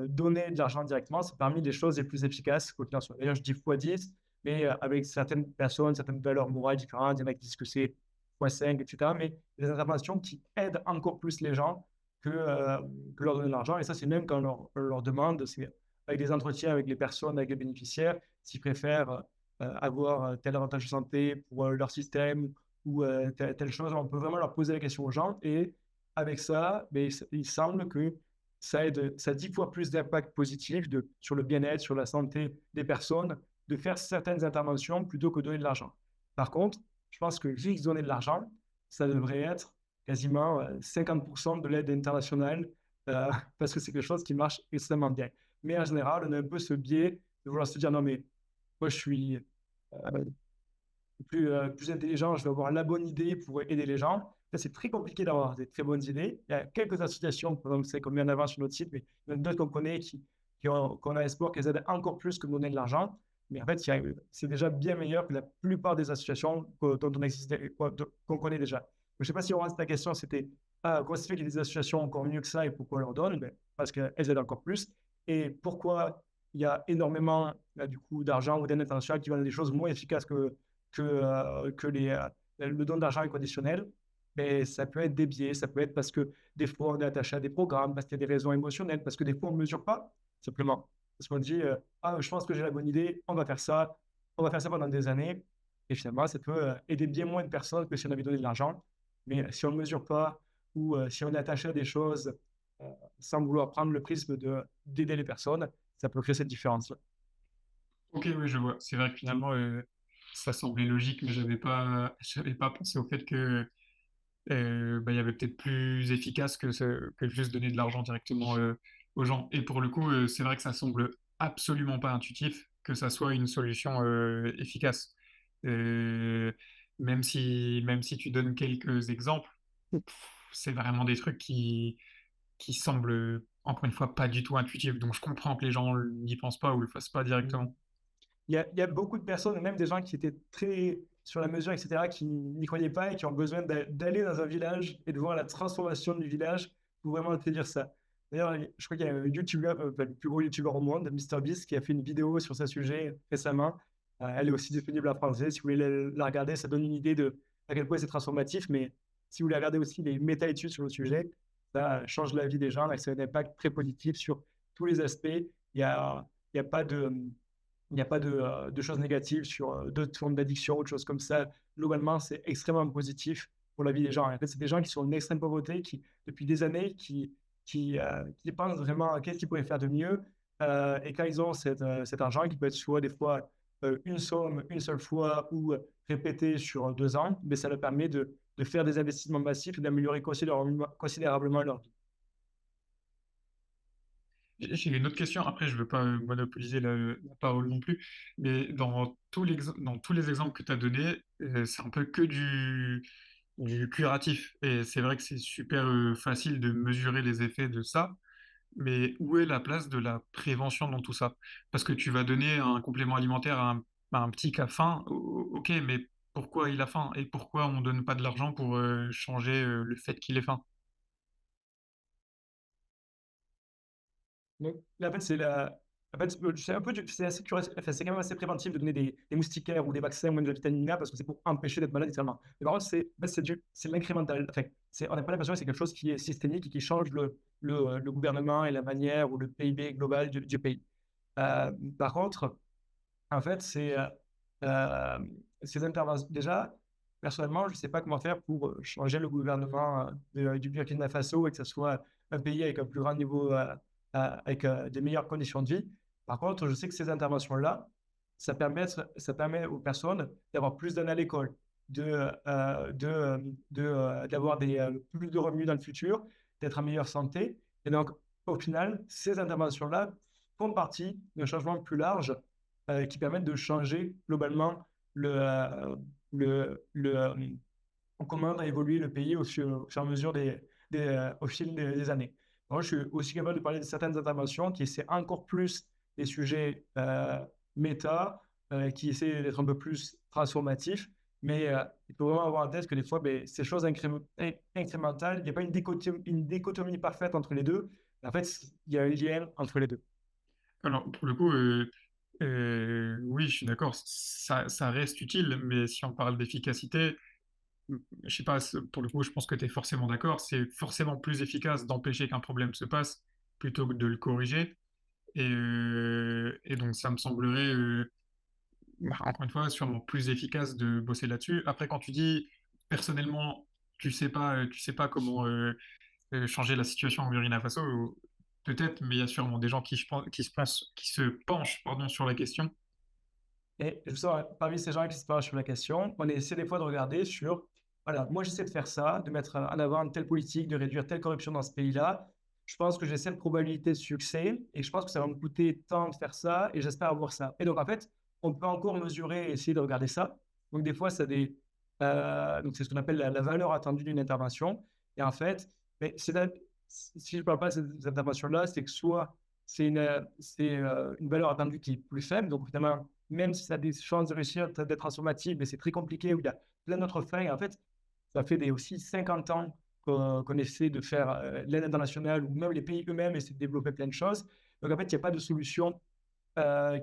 donner de l'argent directement, c'est parmi les choses les plus efficaces. D'ailleurs, je dis x10, mais avec certaines personnes, certaines valeurs morales différentes, il y en a qui disent que c'est x5, etc. Mais des interventions qui aident encore plus les gens que leur donner de l'argent. Et ça, c'est même quand on leur demande, c'est avec des entretiens avec les personnes, avec les bénéficiaires, s'ils préfèrent avoir tel avantage de santé pour leur système ou telle chose. On peut vraiment leur poser la question aux gens. Et avec ça, mais il semble que ça a 10 fois plus d'impact positif sur le bien-être, sur la santé des personnes, de faire certaines interventions plutôt que donner de l'argent. Par contre, je pense que juste donner de l'argent, ça devrait être quasiment 50% de l'aide internationale parce que c'est quelque chose qui marche extrêmement bien. Mais en général, on a un peu ce biais de vouloir se dire non, mais moi je suis plus intelligent, je vais avoir la bonne idée pour aider les gens. C'est très compliqué d'avoir des très bonnes idées. Il y a quelques associations, par exemple, c'est qu'on met en avant sur notre site, mais il y en a d'autres qu'on connaît qu'on a espoir qu'elles aident encore plus que de donner de l'argent. Mais en fait, c'est déjà bien meilleur que la plupart des associations qu'on connaît déjà. Je ne sais pas si on reste la question, c'était comment ça fait qu'il y a des associations encore mieux que ça et pourquoi on leur donne? Ben, parce qu'elles aident encore plus. Et pourquoi il y a énormément du coup, d'argent ou d'aide internationale qui vont dans des choses moins efficaces que le don d'argent inconditionnel, mais ça peut être des biais, ça peut être parce que des fois on est attaché à des programmes, parce qu'il y a des raisons émotionnelles, parce que des fois on ne mesure pas, simplement. Parce qu'on dit, je pense que j'ai la bonne idée, on va faire ça pendant des années, et finalement ça peut aider bien moins de personnes que si on avait donné de l'argent. Mais si on ne mesure pas, ou si on est attaché à des choses euh, sans vouloir prendre le prisme d'aider les personnes, ça peut créer cette différence-là. Ok, oui, je vois. C'est vrai que finalement, ça semblait logique, mais j'avais pas pensé au fait que il y avait peut-être plus efficace que juste donner de l'argent directement aux gens. Et pour le coup, c'est vrai que ça semble absolument pas intuitif que ça soit une solution efficace. Euh, même si tu donnes quelques exemples, c'est vraiment des trucs qui semblent, encore une fois, pas du tout intuitifs. Donc je comprends que les gens n'y pensent pas ou le fassent pas directement. Il y a beaucoup de personnes, même des gens qui étaient très sur la mesure, etc., qui n'y croyaient pas et qui ont besoin d'aller dans un village et de voir la transformation du village pour vraiment te dire ça. D'ailleurs, je crois qu'il y a un YouTuber, le plus gros YouTuber au monde, MrBeast, qui a fait une vidéo sur ce sujet récemment. Elle est aussi disponible en français. Si vous voulez la regarder, ça donne une idée de à quel point c'est transformatif. Mais si vous voulez regarder aussi les méta-études sur le sujet, ça change la vie des gens et ça a un impact très positif sur tous les aspects. Il y a pas de il n'y a pas de choses négatives sur d'autres formes d'addiction, autre chose comme ça. Globalement, c'est extrêmement positif pour la vie des gens. En fait, c'est des gens qui sont en extrême pauvreté, qui, depuis des années, qui pensent vraiment à qu'est-ce qu'ils pourraient faire de mieux. Et quand ils ont cet argent, qui peut être soit des fois une somme, une seule fois, ou répété sur 2 ans, mais ça leur permet de faire des investissements massifs et d'améliorer considérablement leur vie. J'ai une autre question. Après, je ne veux pas monopoliser la parole non plus, mais dans tous les exemples que tu as donnés, c'est un peu que du curatif. Et c'est vrai que c'est super facile de mesurer les effets de ça, mais où est la place de la prévention dans tout ça? Parce que tu vas donner un complément alimentaire à un petit qui a faim, ok, mais pourquoi il a faim? Et pourquoi on ne donne pas de l'argent pour changer le fait qu'il ait faim? Donc, là, en fait, c'est un peu, c'est assez enfin, c'est quand même assez préventif de donner des moustiquaires ou des vaccins ou même de la vitamine A parce que c'est pour empêcher d'être malade littéralement. Mais par contre, en fait, c'est l'incrémental. Enfin, on n'a pas l'impression que c'est quelque chose qui est systémique et qui change le gouvernement et la manière ou le PIB global du pays. Par contre, en fait, ces interventions, déjà, personnellement, je ne sais pas comment faire pour changer le gouvernement du Burkina Faso et que ce soit un pays avec un plus grand niveau, avec des meilleures conditions de vie. Par contre, je sais que ces interventions-là, ça permet aux personnes d'avoir plus d'années à l'école, d'avoir plus de revenus dans le futur, d'être en meilleure santé. Et donc, au final, ces interventions-là font partie d'un changement plus large qui permettent de changer globalement le, comment va évoluer le pays au fur et à mesure au fil des années. Moi, je suis aussi capable de parler de certaines interventions qui essaient encore plus des sujets méta, qui essaient d'être un peu plus transformatifs, mais il faut vraiment avoir en tête que des fois, ben, ces choses incrémentales, il n'y a pas une dichotomie parfaite entre les deux. En fait, il y a un lien entre les deux. Alors, pour le coup, oui, je suis d'accord, ça reste utile, mais si on parle d'efficacité, je sais pas, pour le coup, je pense que tu es forcément d'accord, c'est forcément plus efficace d'empêcher qu'un problème se passe plutôt que de le corriger. Et donc, ça me semblerait, encore une fois, sûrement plus efficace de bosser là-dessus. Après, quand tu dis, personnellement, tu sais pas comment changer la situation au Burkina Faso, peut-être, mais il y a sûrement des gens qui se penchent, pardon, sur la question. Et je sens, parmi ces gens qui se penchent sur la question, on essaie des fois de regarder sur, voilà, moi j'essaie de faire ça, de mettre en avant une telle politique, de réduire telle corruption dans ce pays-là. Je pense que j'ai cette probabilité de succès et je pense que ça va me coûter tant de faire ça et j'espère avoir ça. Et donc en fait, on peut encore mesurer et essayer de regarder ça. Donc des fois, donc c'est ce qu'on appelle la valeur attendue d'une intervention. Et en fait, mais si je ne parle pas de cette intervention-là, c'est que soit c'est une valeur attendue qui est plus faible, donc évidemment, même si ça a des chances de réussir, d'être transformatif, mais c'est très compliqué, où il y a plein d'autres freins. En fait, ça fait aussi 50 ans qu'on essaie de faire l'aide internationale, ou même les pays eux-mêmes essaient de développer plein de choses. Donc, en fait, il n'y a pas de solution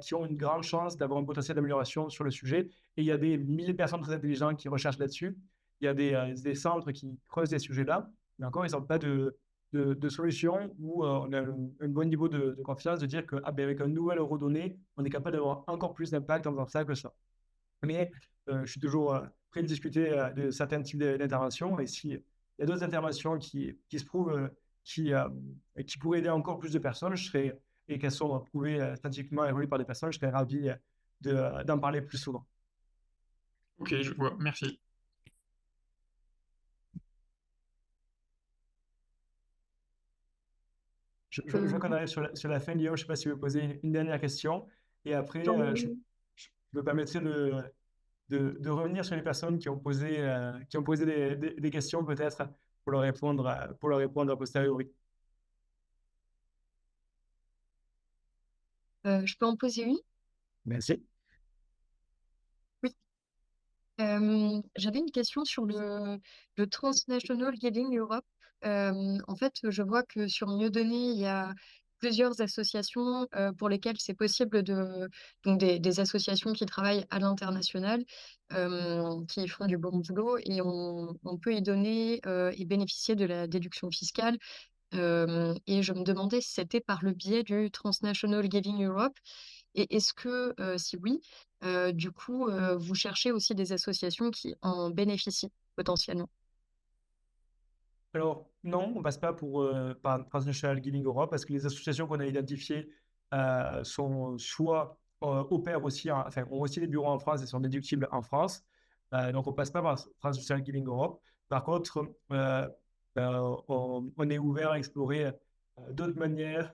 qui ont une grande chance d'avoir un potentiel d'amélioration sur le sujet. Et il y a des milliers de personnes très intelligentes qui recherchent là-dessus. Il y a des centres qui creusent ces sujets-là, mais encore, ils n'ont pas de solution où on a un bon niveau de confiance de dire qu'avec un nouvel euro donné, on est capable d'avoir encore plus d'impact en faisant ça que ça. Mais je suis toujours prêt à discuter de certains types d'interventions. Et s'il y a d'autres interventions qui se prouvent, qui pourraient aider encore plus de personnes, et qu'elles sont prouvées scientifiquement évoluées par des personnes, je serais ravi d'en parler plus souvent. Ok, je vois, merci. Je vois qu'on arrive sur la fin, Guillaume. Je ne sais pas si vous poser une dernière question. Et après, je me permettrai de revenir sur les personnes qui ont posé des questions, peut-être, pour leur répondre a posteriori. Je peux en poser une? Merci. Oui. J'avais une question sur le Transnational Giving Europe. En fait, je vois que sur Mieux Donner, il y a plusieurs associations pour lesquelles c'est possible donc des associations qui travaillent à l'international, qui font du bon boulot et on peut y donner et bénéficier de la déduction fiscale. Et je me demandais si c'était par le biais du Transnational Giving Europe. Et est-ce que, si oui, du coup, vous cherchez aussi des associations qui en bénéficient potentiellement? Alors, non, on ne passe pas par Transnational Giving Europe parce que les associations qu'on a identifiées sont soit opèrent aussi, enfin, ont aussi des bureaux en France et sont déductibles en France. Donc, on ne passe pas par Transnational Giving Europe. Par contre, on est ouvert à explorer d'autres manières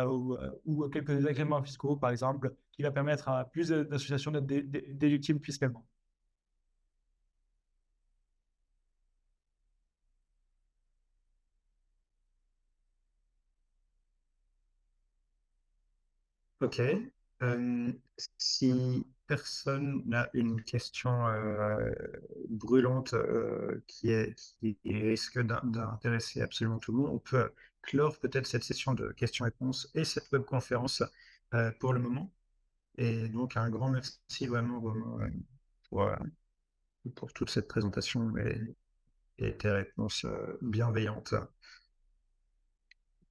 ou quelques agréments fiscaux, par exemple, qui va permettre à plus d'associations d'être déductibles fiscalement. Ok. Si personne n'a une question brûlante qui risque d'intéresser absolument tout le monde, on peut clore peut-être cette session de questions-réponses et cette webconférence pour le moment. Et donc, un grand merci vraiment, pour toute cette présentation et tes réponses bienveillantes.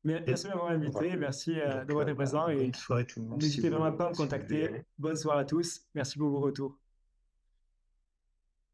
Merci de m'avoir invité, merci d'avoir été présent et bonne soirée tout le monde. n'hésitez vraiment pas à me contacter. Bonne soirée à tous, merci pour vos retours.